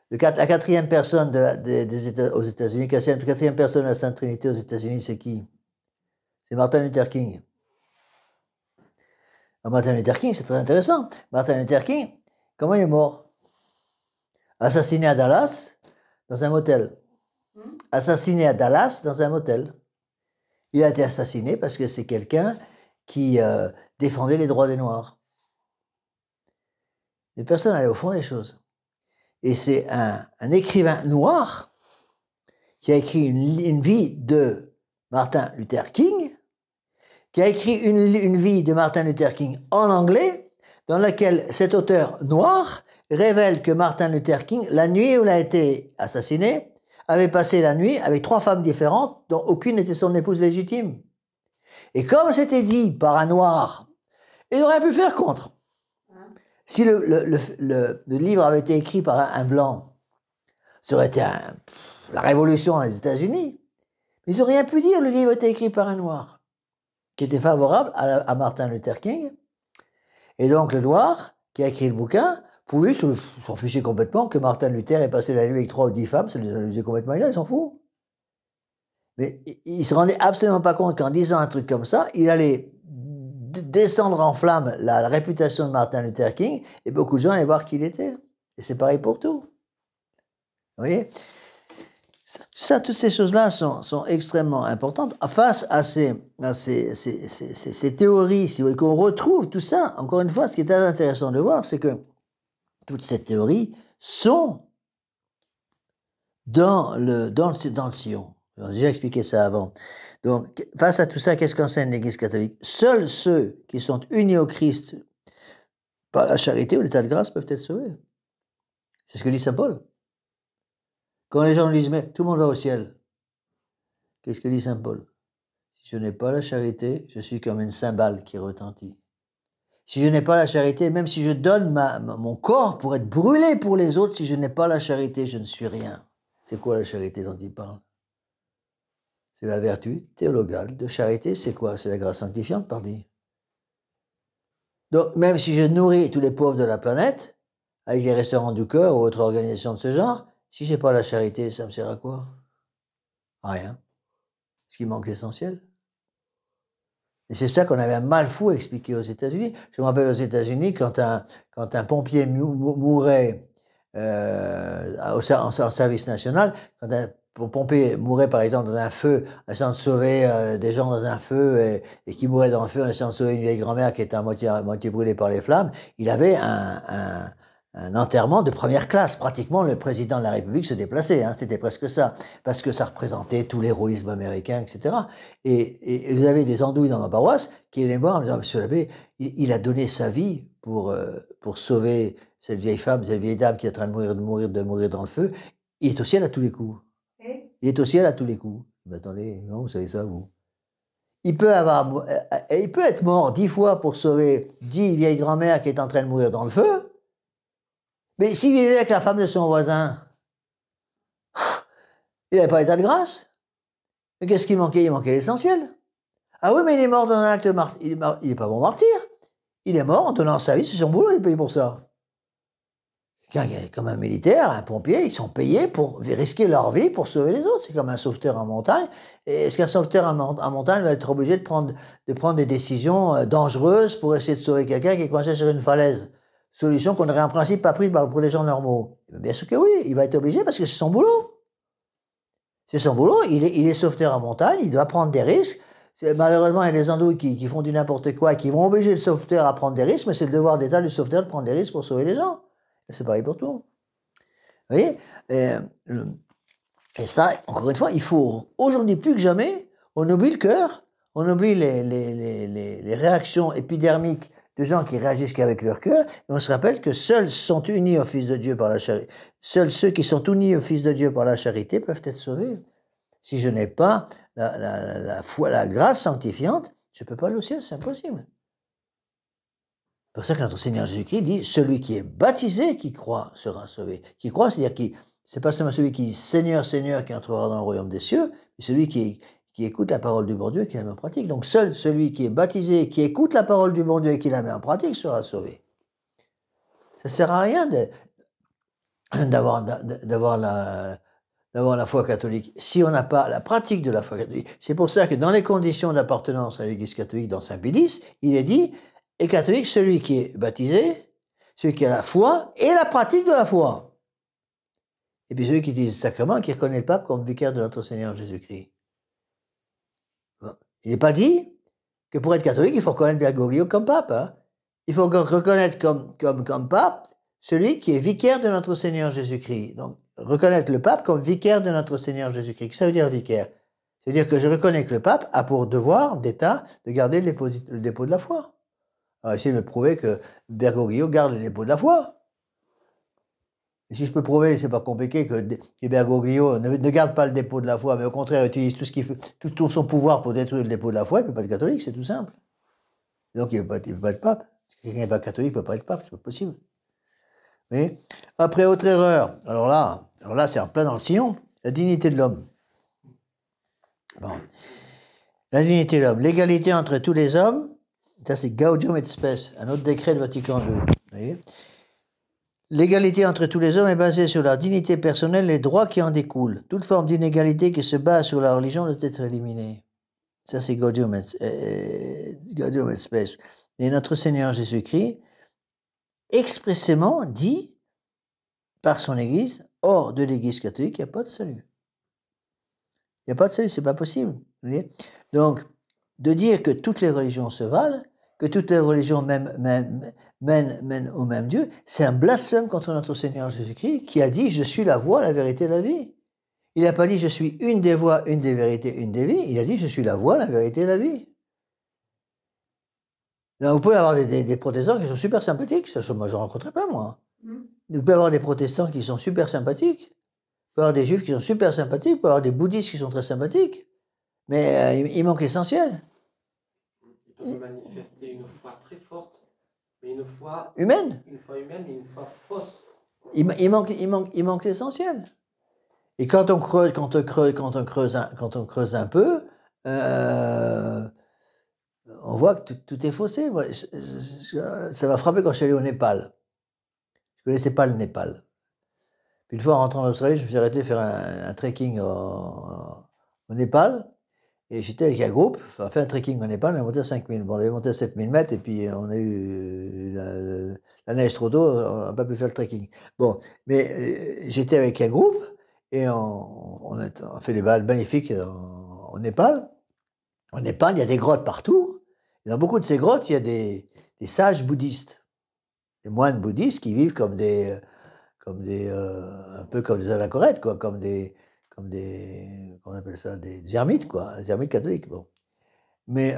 la quatrième personne aux États-Unis, la quatrième personne de la Sainte Trinité aux États-Unis, c'est qui? C'est Martin Luther King. Alors, Martin Luther King, c'est très intéressant. Martin Luther King, comment il est mort? Assassiné à Dallas, dans un motel. Assassiné à Dallas, dans un motel. Il a été assassiné parce que c'est quelqu'un qui défendait les droits des Noirs. Les personnes allaient au fond des choses. Et c'est un écrivain noir qui a écrit une vie de Martin Luther King, qui a écrit une vie de Martin Luther King en anglais, dans laquelle cet auteur noir révèle que Martin Luther King, la nuit où il a été assassiné, avait passé la nuit avec 3 femmes différentes, dont aucune n'était son épouse légitime. Et comme c'était dit par un noir, il aurait pu faire contre. Si le livre avait été écrit par un blanc, ça aurait été la révolution dans les États-Unis. Mais ils n'ont rien pu dire, le livre a été écrit par un noir, qui était favorable à Martin Luther King. Et donc le noir, qui a écrit le bouquin, pour lui, s'en fichait complètement que Martin Luther ait passé la nuit avec 3 ou 10 femmes, ça les faisait complètement égal, il s'en fout. Mais il ne se rendait absolument pas compte qu'en disant un truc comme ça, il allait descendre en flammes la réputation de Martin Luther King, et beaucoup de gens allaient voir qui il était. Et c'est pareil pour tout. Vous voyez? Toutes ces choses-là sont extrêmement importantes face à ces théories, si vous voulez, qu'on retrouve tout ça. Encore une fois, ce qui est très intéressant de voir, c'est que toutes ces théories sont dans le sillon. J'ai déjà expliqué ça avant. Donc, face à tout ça, qu'est-ce qu'enseigne l'Église catholique? Seuls ceux qui sont unis au Christ par la charité ou l'état de grâce peuvent être sauvés. C'est ce que dit saint Paul. Quand les gens nous disent, mais tout le monde va au ciel, qu'est-ce que dit saint Paul? Si je n'ai pas la charité, je suis comme une cymbale qui retentit. Si je n'ai pas la charité, même si je donne mon corps pour être brûlé pour les autres, si je n'ai pas la charité, je ne suis rien. C'est quoi la charité dont il parle? C'est la vertu théologale de charité. C'est quoi? C'est la grâce sanctifiante, pardi. Donc, même si je nourris tous les pauvres de la planète, avec les restaurants du cœur ou autres organisations de ce genre, si j'ai pas la charité, ça me sert à quoi? À rien. Ce qui manque l'essentiel. Et c'est ça qu'on avait un mal fou à expliquer aux États-Unis. Je me rappelle aux États-Unis, quand un pompier mourait en service national, quand un pompier mourait par exemple dans un feu, en essayant de sauver des gens dans un feu et qui mourait dans le feu en essayant de sauver une vieille grand-mère qui était à moitié brûlée par les flammes, il avait un enterrement de première classe. Pratiquement, le président de la République se déplaçait, hein, c'était presque ça, parce que ça représentait tout l'héroïsme américain, etc. Et vous avez des andouilles dans ma paroisse qui venaient voir en me disant, Monsieur l'abbé, il a donné sa vie pour sauver cette vieille femme, cette vieille dame qui est en train de mourir dans le feu. Il est au ciel à tous les coups. Il est au ciel à tous les coups. Mais attendez, non, vous savez ça, vous. Il peut être mort 10 fois pour sauver 10 vieilles grand-mères qui est en train de mourir dans le feu. Mais s'il vivait avec la femme de son voisin, il n'avait pas état de grâce. Mais qu'est-ce qu'il manquait? Il manquait l'essentiel. Ah oui, mais il est mort dans un acte martyr. Il n'est pas bon martyr. Il est mort en donnant sa vie, c'est son boulot, il est payé pour ça. Comme un militaire, un pompier, ils sont payés pour risquer leur vie pour sauver les autres. C'est comme un sauveteur en montagne. Et est-ce qu'un sauveteur en montagne va être obligé de prendre des décisions dangereuses pour essayer de sauver quelqu'un qui est coincé sur une falaise? Solution qu'on n'aurait en principe pas prise pour les gens normaux. Bien sûr que oui, il va être obligé parce que c'est son boulot. C'est son boulot, il est sauveteur en montagne, il doit prendre des risques. Malheureusement, il y a des andouilles qui font du n'importe quoi et qui vont obliger le sauveteur à prendre des risques, mais c'est le devoir d'État du sauveteur de prendre des risques pour sauver les gens. C'est pareil pour tout. Vous voyez? Et ça, encore une fois, il faut, aujourd'hui plus que jamais, on oublie le cœur, on oublie les réactions épidermiques de gens qui réagissent qu'avec leur cœur, et on se rappelle que seuls sont unis au Fils de Dieu par la charité. Seuls ceux qui sont unis au Fils de Dieu par la charité peuvent être sauvés. Si je n'ai pas la foi, la grâce sanctifiante, je ne peux pas aller au ciel, c'est impossible. C'est pour ça que notre Seigneur Jésus-Christ dit, celui qui est baptisé, qui croit, sera sauvé. Qui croit, c'est-à-dire qui, c'est pas seulement celui qui dit Seigneur, Seigneur, qui entrera dans le royaume des cieux, mais celui qui écoute la parole du bon Dieu et qui la met en pratique. Donc seul celui qui est baptisé, qui écoute la parole du bon Dieu et qui la met en pratique sera sauvé. Ça ne sert à rien d'avoir la foi catholique si on n'a pas la pratique de la foi catholique. C'est pour ça que dans les conditions d'appartenance à l'Église catholique, dans Saint Pédis, il est dit, et catholique, celui qui est baptisé, celui qui a la foi et la pratique de la foi. Et puis celui qui utilise le sacrement, qui reconnaît le pape comme vicaire de notre Seigneur Jésus-Christ. Bon. Il n'est pas dit que pour être catholique, il faut reconnaître Bergoglio comme pape. Hein. Il faut reconnaître comme pape celui qui est vicaire de notre Seigneur Jésus-Christ. Donc, reconnaître le pape comme vicaire de notre Seigneur Jésus-Christ. Qu'est-ce que ça veut dire vicaire? C'est-à-dire que je reconnais que le pape a pour devoir d'État de garder le dépôt de la foi. Alors, essayer de me prouver que Bergoglio garde le dépôt de la foi. Et si je peux prouver, c'est pas compliqué, que Bergoglio ne garde pas le dépôt de la foi, mais au contraire utilise tout son pouvoir pour détruire le dépôt de la foi, il ne peut pas être catholique, c'est tout simple. Donc il ne peut pas être pape. Si quelqu'un n'est pas catholique, il ne peut pas être pape, c'est pas possible. Oui. Après, autre erreur. Alors là, c'est en plein dans le sillon. La dignité de l'homme. Bon. La dignité de l'homme. L'égalité entre tous les hommes. Ça, c'est Gaudium et Spes, un autre décret de Vatican II. Vous voyez ? L'égalité entre tous les hommes est basée sur la dignité personnelle et les droits qui en découlent. Toute forme d'inégalité qui se base sur la religion doit être éliminée. Ça, c'est Gaudium et Spes. Et notre Seigneur Jésus-Christ expressément dit par son Église, hors de l'Église catholique, il n'y a pas de salut. Il n'y a pas de salut, c'est pas possible. Vous voyez ? Donc, de dire que toutes les religions se valent, que toutes les religions mènent au même Dieu, c'est un blasphème contre notre Seigneur Jésus-Christ qui a dit « Je suis la voie, la vérité et la vie ». Il n'a pas dit « Je suis une des voies, une des vérités, une des vies ». Il a dit « Je suis la voie, la vérité et la vie ». Donc, vous pouvez avoir des protestants qui sont super sympathiques, ça, moi je ne rencontrerai pas, moi. Vous pouvez avoir des protestants qui sont super sympathiques, vous pouvez avoir des juifs qui sont super sympathiques, vous pouvez avoir des bouddhistes qui sont très sympathiques, mais il manque l'essentiel. Il peut manifester une foi très forte, mais une foi humaine. Une foi humaine et une foi fausse. Il manque l'essentiel. Et quand on creuse un peu, on voit que tout est faussé. Moi, ça m'a frappé quand je suis allé au Népal. Je ne connaissais pas le Népal. Puis une fois, en rentrant en Australie, je me suis arrêté faire un trekking au Népal. Et j'étais avec un groupe, on a fait un trekking au Népal, on est monté à 5000. Bon, on est monté à 7000 mètres et puis on a eu la neige trop tôt, on n'a pas pu faire le trekking. Bon, mais j'étais avec un groupe et on a fait des balades magnifiques au Népal. Au Népal, il y a des grottes partout. Et dans beaucoup de ces grottes, il y a des sages bouddhistes, des moines bouddhistes qui vivent un peu comme des anachorètes, quoi, comme des, qu'on appelle ça, des ermites, quoi, des ermites catholiques, bon. Mais,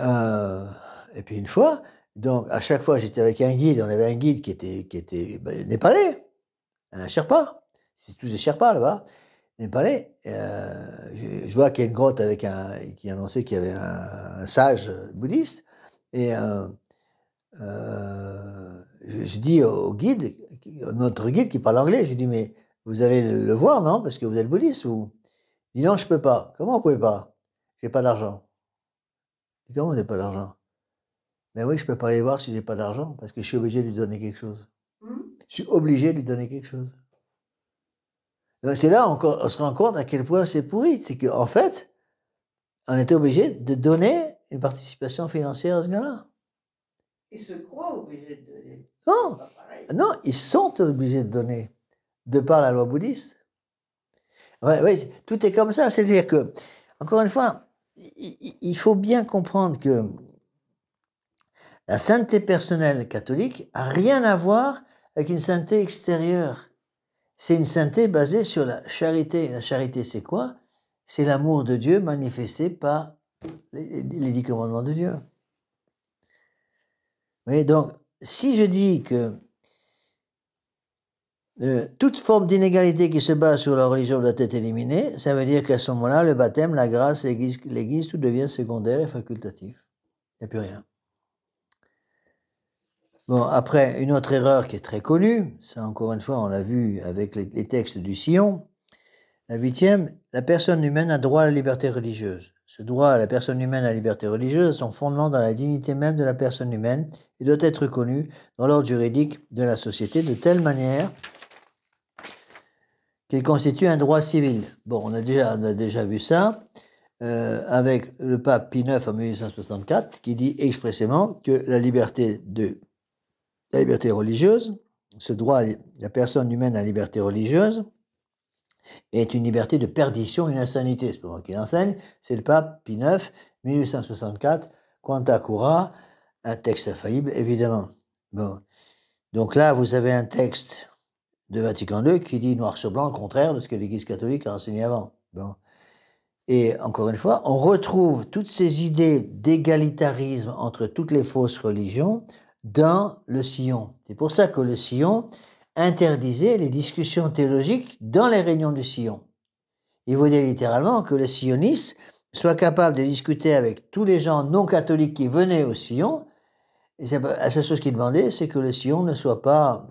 et puis une fois, donc à chaque fois j'étais avec un guide, on avait un guide qui était népalais, un Sherpa, c'est tous des Sherpas là-bas, népalais, je vois qu'il y a une grotte avec qui annonçait qu'il y avait un sage bouddhiste, et je dis au guide, notre guide qui parle anglais, je lui dis, mais vous allez le voir, non? Parce que vous êtes bouddhiste, ou? Il dit, non, je peux pas. Comment vous pouvez pas? J'ai pas d'argent. Je dis, comment vous n'avez pas d'argent? Ben oui, je peux pas aller voir si j'ai pas d'argent, parce que je suis obligé de lui donner quelque chose. Je suis obligé de lui donner quelque chose. Donc c'est là on se rend compte à quel point c'est pourri. C'est qu'en fait, on était obligé de donner une participation financière à ce gars-là. Ils se croient obligés de donner. Non, non, ils sont obligés de donner, de par la loi bouddhiste. Ouais, ouais, tout est comme ça. C'est-à-dire que, encore une fois, il faut bien comprendre que la sainteté personnelle catholique n'a rien à voir avec une sainteté extérieure. C'est une sainteté basée sur la charité. La charité, c'est quoi? C'est l'amour de Dieu manifesté par les 10 commandements de Dieu. Oui, donc, si je dis que toute forme d'inégalité qui se base sur la religion doit être éliminée, ça veut dire qu'à ce moment-là, le baptême, la grâce, l'Église, tout devient secondaire et facultatif. Il n'y a plus rien. Bon, après, une autre erreur qui est très connue, ça encore une fois, on l'a vu avec les textes du Sillon, la 8e, la personne humaine a droit à la liberté religieuse. Ce droit à la personne humaine à la liberté religieuse a son fondement dans la dignité même de la personne humaine et doit être reconnu dans l'ordre juridique de la société de telle manière qu'il constitue un droit civil. Bon, on a déjà vu ça avec le pape Pie IX en 1864 qui dit expressément que la liberté religieuse, ce droit, la personne humaine à la liberté religieuse, est une liberté de perdition, une insanité. C'est pas moi qui l'enseigne, c'est le pape Pie IX, 1864, Quanta Cura, un texte infaillible, évidemment. Bon. Donc là, vous avez un texte de Vatican II qui dit noir sur blanc le contraire de ce que l'Église catholique a enseigné avant. Bon. Et encore une fois, on retrouve toutes ces idées d'égalitarisme entre toutes les fausses religions dans le Sillon. C'est pour ça que le Sillon interdisait les discussions théologiques dans les réunions du Sillon. Il voulait littéralement que le sioniste soit capable de discuter avec tous les gens non catholiques qui venaient au Sillon. Et la seule chose qu'il demandait, c'est que le Sillon ne soit pas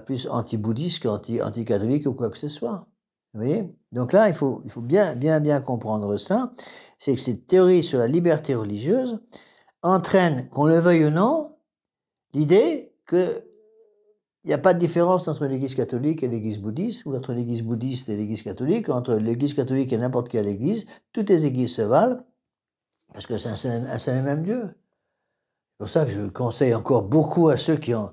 plus anti-bouddhiste qu'anti-catholique ou quoi que ce soit. Vous voyez? Donc là, il faut bien comprendre ça. C'est que cette théorie sur la liberté religieuse entraîne, qu'on le veuille ou non, l'idée qu'il n'y a pas de différence entre l'Église catholique et l'Église bouddhiste, ou entre l'Église bouddhiste et l'Église catholique, entre l'Église catholique et n'importe quelle Église. Toutes les Églises se valent, parce que c'est un seul et même Dieu. C'est pour ça que je conseille encore beaucoup à ceux qui ont...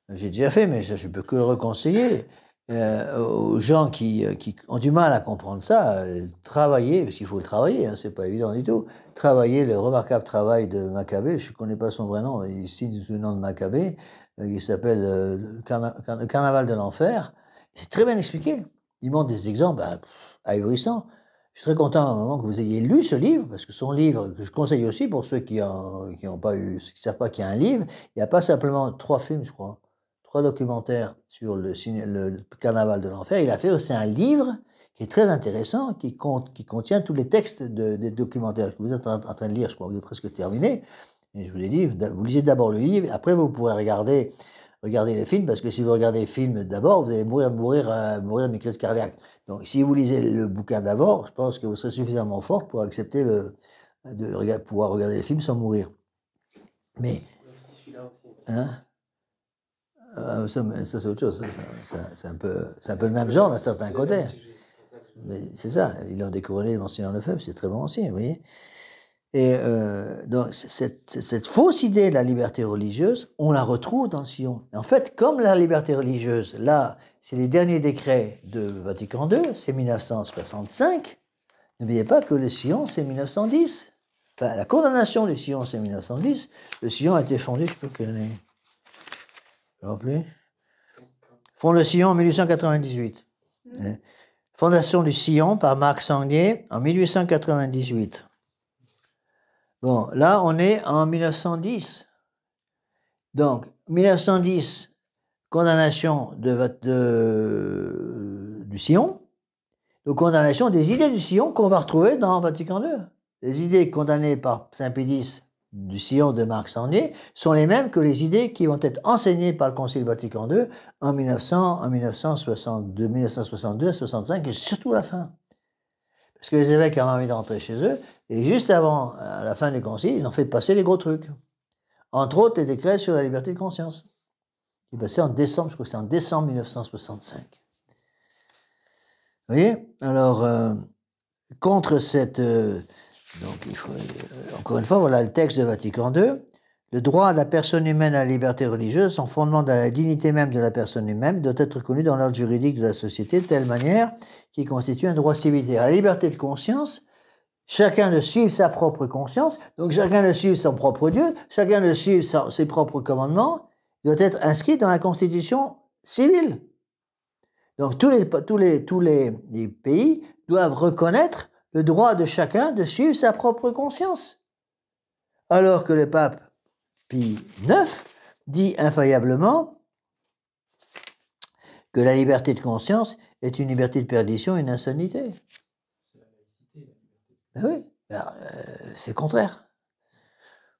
J'ai déjà fait, mais je ne peux que le reconseiller. Aux gens qui ont du mal à comprendre ça, travailler, parce qu'il faut le travailler, hein, c'est pas évident du tout, travailler le remarquable travail de Maccabée, je ne connais pas son vrai nom, il signe le nom de Maccabée, qui s'appelle le Carnaval de l'Enfer. C'est très bien expliqué. Il montre des exemples ahurissants. Je suis très content à un moment que vous ayez lu ce livre, parce que son livre, que je conseille aussi pour ceux qui ont pas eu, qui savent pas qu'il y a un livre, il n'y a pas simplement 3 films, je crois. 3 documentaires sur le Carnaval de l'Enfer. Il a fait aussi un livre qui est très intéressant, qui contient tous les textes des documentaires que vous êtes en train de lire. Je crois que vous êtes presque terminé. Et je vous ai dit, vous lisez d'abord le livre, après vous pourrez regarder les films, parce que si vous regardez les films d'abord, vous allez mourir de crise cardiaque. Donc, si vous lisez le bouquin d'avant, je pense que vous serez suffisamment fort pour accepter pouvoir regarder les films sans mourir. Mais, hein, ça c'est autre chose. C'est un peu le même genre d'un certain côté. Mais c'est ça, ils ont découronné Monseigneur Lefebvre, c'est très bon aussi, vous voyez. Et donc, cette fausse idée de la liberté religieuse, on la retrouve dans le Sillon. En fait, comme la liberté religieuse, là, c'est les derniers décrets de Vatican II, c'est 1965. N'oubliez pas que le Sillon, c'est 1910. Enfin, la condamnation du Sillon, c'est 1910. Le Sillon a été fondé, je ne sais pas quelle année. Je ne sais plus. Fonde le Sillon en 1898. Fondation du Sillon par Marc Sanguier en 1898. Bon, là, on est en 1910. Donc, 1910, condamnation du Sillon. Donc, condamnation des idées du Sillon qu'on va retrouver dans Vatican II. Les idées condamnées par Saint-Pédis du Sillon de Marc Sanguier sont les mêmes que les idées qui vont être enseignées par le Concile Vatican II en 1962, 1962, 65 et surtout à la fin. Parce que les évêques avaient envie de rentrer chez eux, et juste avant, à la fin du concile, ils ont fait passer les gros trucs. Entre autres, les décrets sur la liberté de conscience. Ils passaient en décembre, je crois que c'est en décembre 1965. Vous voyez? Alors, contre cette... donc, il faut... encore une fois, voilà le texte de Vatican II. Le droit de la personne humaine à la liberté religieuse, son fondement dans la dignité même de la personne humaine, doit être reconnu dans l'ordre juridique de la société de telle manière qu'il constitue un droit civil. La liberté de conscience, chacun de suivre sa propre conscience, donc chacun de suivre son propre Dieu, chacun de suivre ses propres commandements, doit être inscrit dans la constitution civile. Donc tous les pays doivent reconnaître le droit de chacun de suivre sa propre conscience. Alors que le pape Pie IX dit infailliblement que la liberté de conscience est une liberté de perdition et une insanité. Ben oui, c'est le contraire.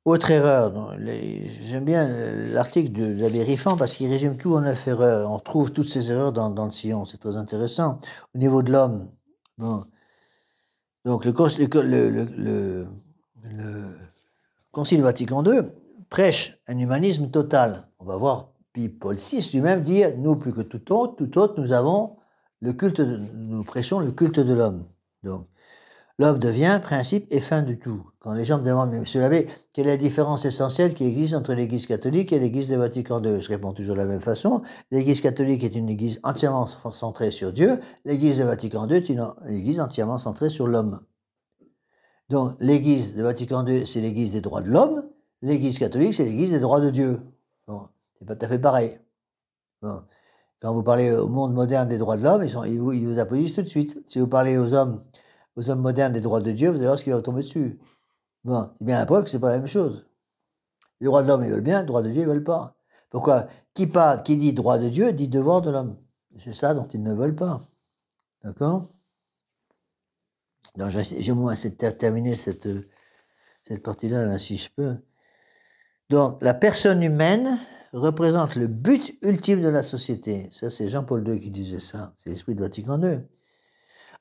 Autre erreur, j'aime bien l'article de l'abbé Riffan parce qu'il résume tout en 9 erreurs. On trouve toutes ces erreurs dans le Sillon, c'est très intéressant. Au niveau de l'homme, bon. Donc le Concile Vatican II prêche un humanisme total. On va voir, puis Paul VI lui-même dit, nous plus que tout autre, nous prêchons le culte de l'homme. Donc, l'homme devient principe et fin de tout. Quand les gens me demandent, mais monsieur l'abbé, quelle est la différence essentielle qui existe entre l'Église catholique et l'Église de Vatican II? Je réponds toujours de la même façon. L'Église catholique est une Église entièrement centrée sur Dieu. L'Église de Vatican II est une Église entièrement centrée sur l'homme. Donc, l'Église de Vatican II, c'est l'Église des droits de l'homme. L'Église catholique, c'est l'Église des droits de Dieu. Bon, c'est pas tout à fait pareil. Bon. Quand vous parlez au monde moderne des droits de l'homme, ils vous applaudissent tout de suite. Si vous parlez aux hommes modernes des droits de Dieu, vous allez voir ce qui va vous tomber dessus. Bon, c'est bien la preuve que c'est pas la même chose. Les droits de l'homme, ils veulent bien, les droits de Dieu, ils veulent pas. Pourquoi? Qui dit droit de Dieu, dit devoir de l'homme. C'est ça dont ils ne veulent pas. D'accord? Donc, j'ai au moins terminé cette partie-là, là, si je peux. Donc, la personne humaine représente le but ultime de la société. Ça, c'est Jean-Paul II qui disait ça. C'est l'esprit de Vatican II.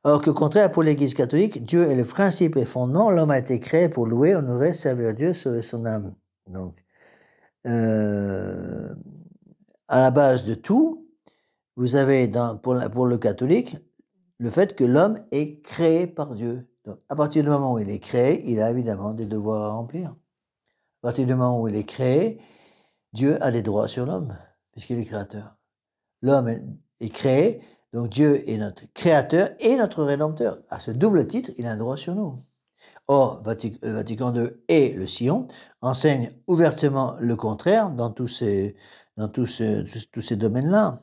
Alors qu'au contraire, pour l'Église catholique, Dieu est le principe et fondement. L'homme a été créé pour louer, honorer, servir Dieu, sauver son âme. Donc, à la base de tout, vous avez pour le catholique le fait que l'homme est créé par Dieu. Donc, à partir du moment où il est créé, il a évidemment des devoirs à remplir. À partir du moment où il est créé, Dieu a des droits sur l'homme, puisqu'il est créateur. L'homme est créé, donc Dieu est notre créateur et notre rédempteur. À ce double titre, il a un droit sur nous. Or, Vatican II et le Sillon enseignent ouvertement le contraire dans tous ces domaines-là.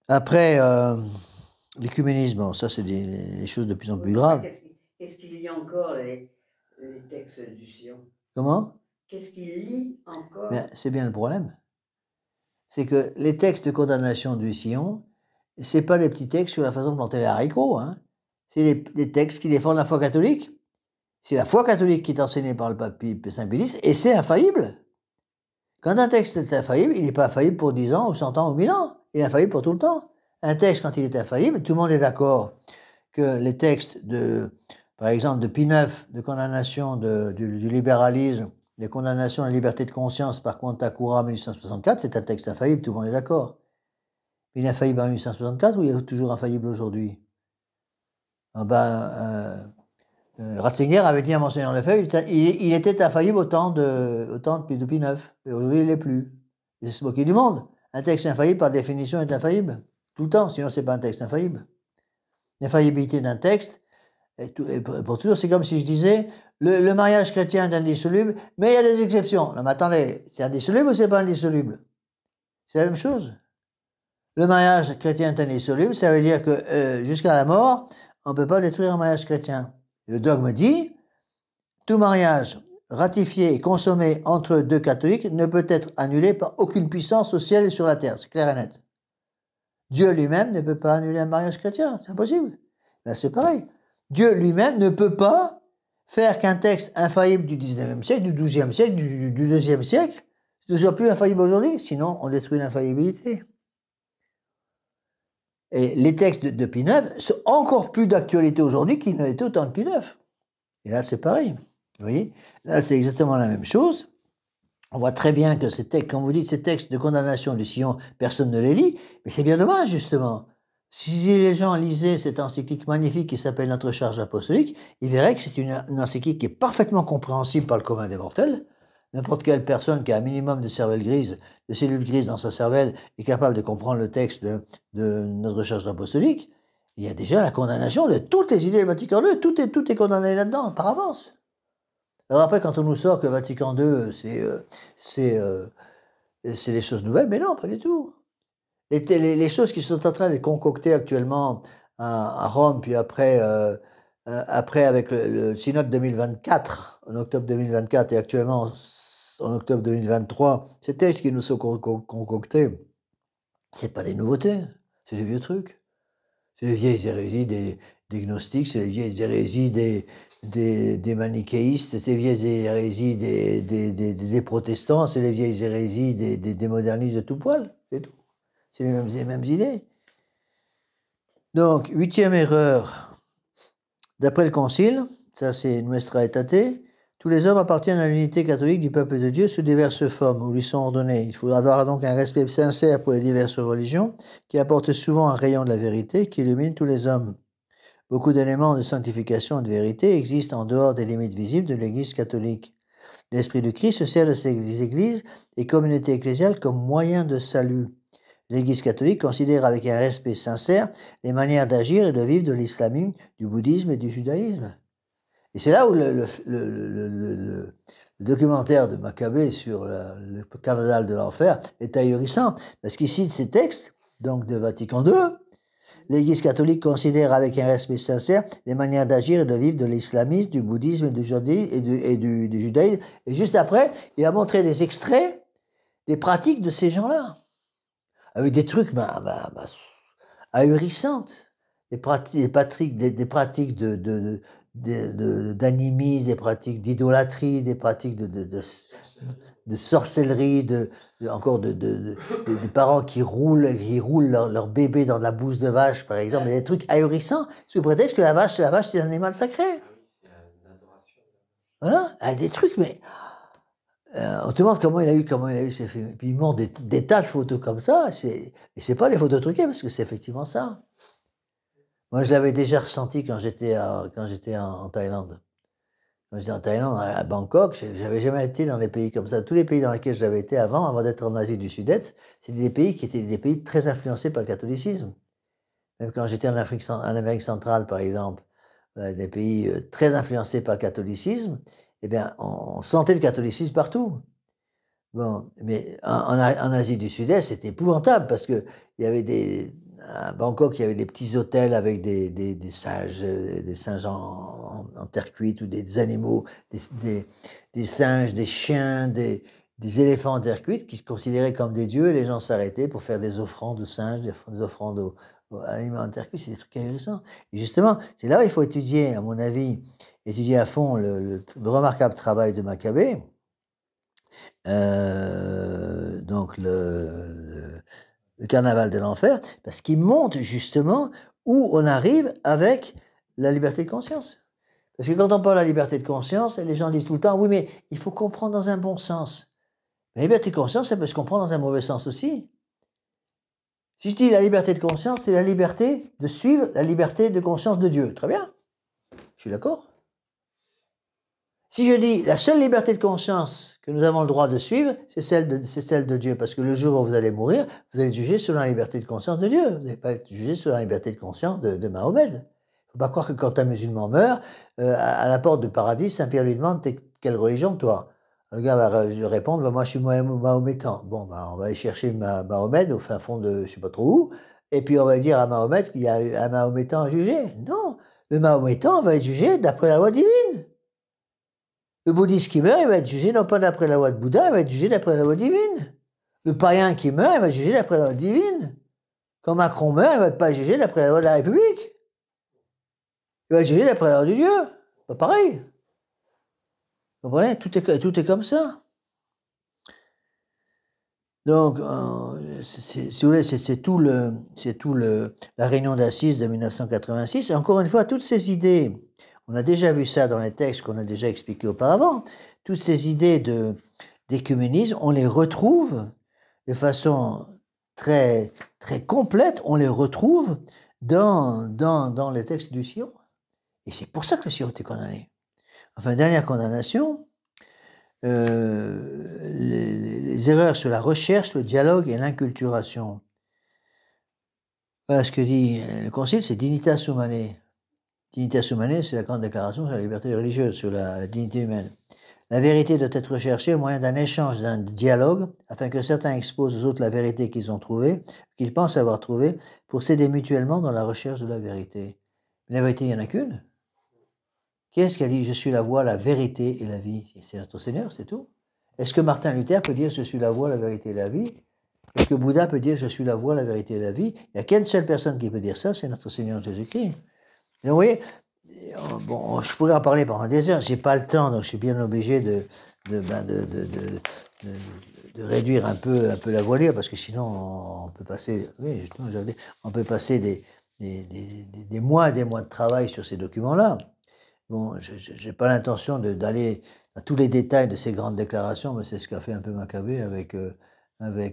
Après, l'écuménisme, bon, ça c'est des choses de plus en plus graves. Qu'est-ce qu'il lit encore, les textes du Sillon? Comment? Qu'est-ce qu'il lit encore? Ben, c'est bien le problème. C'est que les textes de condamnation du Sillon, c'est pas les petits textes sur la façon de planter les haricots, hein. C'est des textes qui défendent la foi catholique. C'est la foi catholique qui est enseignée par le pape Saint-Pédis, et c'est infaillible. Quand un texte est infaillible, il n'est pas infaillible pour 10 ans, ou 100 ans, ou 1000 ans. Il est infaillible pour tout le temps. un texte, quand il est infaillible, tout le monde est d'accord que les textes par exemple, de Pie IX, de condamnation du libéralisme, les condamnations à la liberté de conscience par Quantakura en 1864, c'est un texte infaillible, tout le monde est d'accord. Il est infaillible en 1864 ou il est toujours infaillible aujourd'hui? Ah ben, Ratzinger avait dit à Monseigneur Lefebvre, il était infaillible au temps de Pie IX, et aujourd'hui il ne l'est plus. Il se moquer du monde. Un texte infaillible, par définition, est infaillible. Tout le temps, sinon c'est pas un texte infaillible. L'infaillibilité d'un texte, et pour toujours, c'est comme si je disais, le mariage chrétien est indissoluble, mais il y a des exceptions. Non mais attendez, c'est indissoluble ou c'est pas indissoluble? C'est la même chose. Le mariage chrétien est indissoluble, ça veut dire que jusqu'à la mort, on ne peut pas détruire un mariage chrétien. Le dogme dit, tout mariage ratifié et consommé entre deux catholiques ne peut être annulé par aucune puissance au ciel et sur la terre. C'est clair et net. Dieu lui-même ne peut pas annuler un mariage chrétien, c'est impossible. Là, c'est pareil. Dieu lui-même ne peut pas faire qu'un texte infaillible du 19e siècle, du 12e siècle, du 2e siècle, ne soit plus infaillible aujourd'hui, sinon on détruit l'infaillibilité. Et les textes de Pie IX sont encore plus d'actualité aujourd'hui qu'ils ne l'étaient au temps de Pie IX. Et là, c'est pareil. Vous voyez? Là, c'est exactement la même chose. On voit très bien que ces textes, quand vous dites ces textes de condamnation du Sion, personne ne les lit, mais c'est bien dommage, justement. Si les gens lisaient cette encyclique magnifique qui s'appelle Notre charge apostolique, ils verraient que c'est une encyclique qui est parfaitement compréhensible par le commun des mortels. N'importe quelle personne qui a un minimum de cervelle grise, de cellules grises dans sa cervelle, est capable de comprendre le texte de Notre charge apostolique. Il y a déjà la condamnation de toutes les idées du Vatican II, tout est condamné là-dedans, par avance. Alors après, quand on nous sort que Vatican II, c'est des choses nouvelles, mais non, pas du tout. Les choses qui sont en train d'être concoctées actuellement à Rome, puis après avec le synode 2024, en octobre 2024, et actuellement en octobre 2023, ces textes qui nous sont concoctés, c'est pas des nouveautés, c'est des vieux trucs. C'est les vieilles hérésies des gnostiques, c'est les vieilles hérésies des manichéistes, c'est les vieilles hérésies des protestants, c'est les vieilles hérésies des modernistes de tout poil, c'est tout. C'est les mêmes idées. Donc, 8e erreur, d'après le Concile, ça c'est Nuestra Aetate, tous les hommes appartiennent à l'unité catholique du peuple de Dieu sous diverses formes où lui sont ordonnés. Il faut avoir donc un respect sincère pour les diverses religions qui apportent souvent un rayon de la vérité qui illumine tous les hommes. Beaucoup d'éléments de sanctification et de vérité existent en dehors des limites visibles de l'Église catholique. L'Esprit de Christ se sert de ces églises et communautés ecclésiales comme moyen de salut. L'Église catholique considère avec un respect sincère les manières d'agir et de vivre de l'islamisme, du bouddhisme et du judaïsme. Et c'est là où le documentaire de Maccabée sur le cardinal de l'enfer est ahurissant, parce qu'il cite ces textes, donc de Vatican II. L'Église catholique considère avec un respect sincère les manières d'agir et de vivre de l'islamisme, du bouddhisme, du judaïsme. Et juste après, il a montré des extraits des pratiques de ces gens-là, avec des trucs ahurissantes, des pratiques d'animisme, des pratiques d'idolâtrie, des pratiques de sorcellerie, encore des parents qui roulent leur bébé dans de la bouse de vache, par exemple, des trucs ahurissants, sous prétexte que la vache, c'est un animal sacré. Voilà, des trucs, mais on se demande comment il a eu ces films. Puis il montre des tas de photos comme ça, et c'est pas les photos truquées, parce que c'est effectivement ça. Moi, je l'avais déjà ressenti quand j'étais en Thaïlande. Quand j'étais en Thaïlande, à Bangkok, j'avais jamais été dans des pays comme ça. Tous les pays dans lesquels j'avais été avant d'être en Asie du Sud-Est, c'était des pays qui étaient des pays très influencés par le catholicisme. Même quand j'étais en Amérique centrale, par exemple, des pays très influencés par le catholicisme, eh bien, on sentait le catholicisme partout. Bon, mais en Asie du Sud-Est, c'était épouvantable parce que il y avait à Bangkok, il y avait des petits hôtels avec des singes en terre cuite ou des animaux, des singes, des chiens, des éléphants en terre cuite qui se considéraient comme des dieux et les gens s'arrêtaient pour faire des offrandes aux singes, des offrandes aux animaux en terre cuite. C'est des trucs ahurissants. Et justement, c'est là où il faut étudier, à mon avis, étudier à fond le remarquable travail de Maccabée. Donc le carnaval de l'enfer, parce qu'il montre justement où on arrive avec la liberté de conscience. Parce que quand on parle de la liberté de conscience, les gens disent tout le temps, oui, mais il faut comprendre dans un bon sens. La liberté de conscience, ça peut se comprendre dans un mauvais sens aussi. Si je dis la liberté de conscience, c'est la liberté de suivre la liberté de conscience de Dieu. Très bien. Je suis d'accord. Si je dis la seule liberté de conscience que nous avons le droit de suivre, c'est celle de Dieu. Parce que le jour où vous allez mourir, vous allez être jugé selon la liberté de conscience de Dieu. Vous n'allez pas être jugé selon la liberté de conscience de Mahomet. Il ne faut pas croire que quand un musulman meurt, à la porte du paradis, Saint-Pierre lui demande « Quelle religion, toi ?» Le gars va répondre « Moi, je suis mahométan. » Bon, on va aller chercher Mahomet au fin fond de je ne sais pas trop où, et puis on va dire à Mahomet qu'il y a un mahométan à juger. Non, le mahométan va être jugé d'après la loi divine. Le bouddhiste qui meurt, il va être jugé non pas d'après la loi de Bouddha, il va être jugé d'après la loi divine. Le païen qui meurt, il va être jugé d'après la loi divine. Quand Macron meurt, il ne va pas être jugé d'après la loi de la République. Il va être jugé d'après la loi de Dieu. Pas pareil. Vous comprenez? Tout est comme ça. Donc, si vous voulez, c'est tout la réunion d'assises de 1986. Et encore une fois, toutes ces idées, on a déjà vu ça dans les textes qu'on a déjà expliqués auparavant, toutes ces idées d'écuménisme, on les retrouve de façon très, très complète, on les retrouve dans les textes du Sion. Et c'est pour ça que le Sion était condamné. Enfin, dernière condamnation, les erreurs sur la recherche, le dialogue et l'inculturation. Voilà ce que dit le Concile, c'est Dignitas Humanae. Dignitas Humanae, c'est la grande déclaration sur la liberté religieuse, sur la dignité humaine. La vérité doit être recherchée au moyen d'un échange, d'un dialogue, afin que certains exposent aux autres la vérité qu'ils ont trouvée, qu'ils pensent avoir trouvée, pour s'aider mutuellement dans la recherche de la vérité. Mais la vérité, il n'y en a qu'une. Qui est-ce qui a dit « Je suis la voie, la vérité et la vie » C'est notre Seigneur, c'est tout. Est-ce que Martin Luther peut dire « Je suis la voie, la vérité et la vie » Est-ce que Bouddha peut dire « Je suis la voie, la vérité et la vie » Il n'y a qu'une seule personne qui peut dire ça, c'est notre Seigneur Jésus-Christ. Donc, vous voyez, bon, je pourrais en parler pendant des heures, j'ai pas le temps, donc je suis bien obligé de réduire un peu la voilure, parce que sinon on peut passer, oui, justement, on peut passer des mois et des mois de travail sur ces documents-là. Bon, je n'ai pas l'intention d'aller dans tous les détails de ces grandes déclarations, mais c'est ce qu'a fait un peu Maccabée avec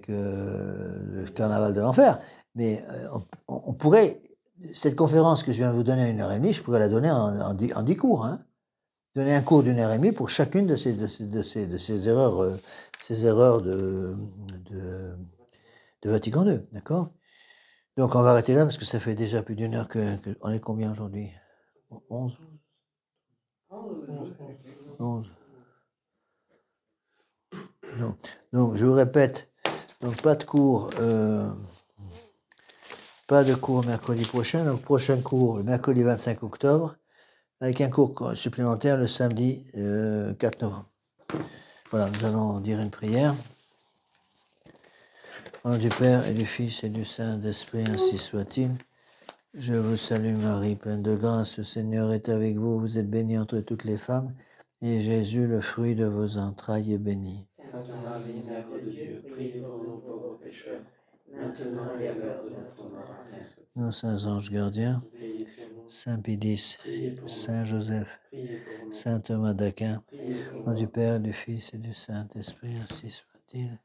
le carnaval de l'enfer. Mais on pourrait, cette conférence que je viens de vous donner à 1h30, je pourrais la donner en 10 cours. Hein. Donner un cours d'1h30 pour chacune de ces erreurs, de Vatican II. D'accord? Donc on va arrêter là parce que ça fait déjà plus d'1 heure on est combien aujourd'hui? 11? 11. Donc, je vous répète, donc pas de cours mercredi prochain. Donc, prochain cours le mercredi 25 octobre, avec un cours supplémentaire le samedi 4 novembre. Voilà, nous allons dire une prière. Au nom du Père et du Fils et du Saint-Esprit, ainsi soit-il. Je vous salue Marie, pleine de grâce, le Seigneur est avec vous. Vous êtes bénie entre toutes les femmes, et Jésus, le fruit de vos entrailles, est béni. Sainte Marie, Mère de Dieu, priez pour nous pauvres pécheurs, maintenant et à l'heure de notre mort. Amen. Nos saints anges gardiens, Veillez sur nous, Saint Pédis, priez pour nous, Saint Joseph, priez pour nous, Saint Thomas d'Aquin, priez pour au nom nous. du Père, du Fils et du Saint-Esprit, ainsi soit-il.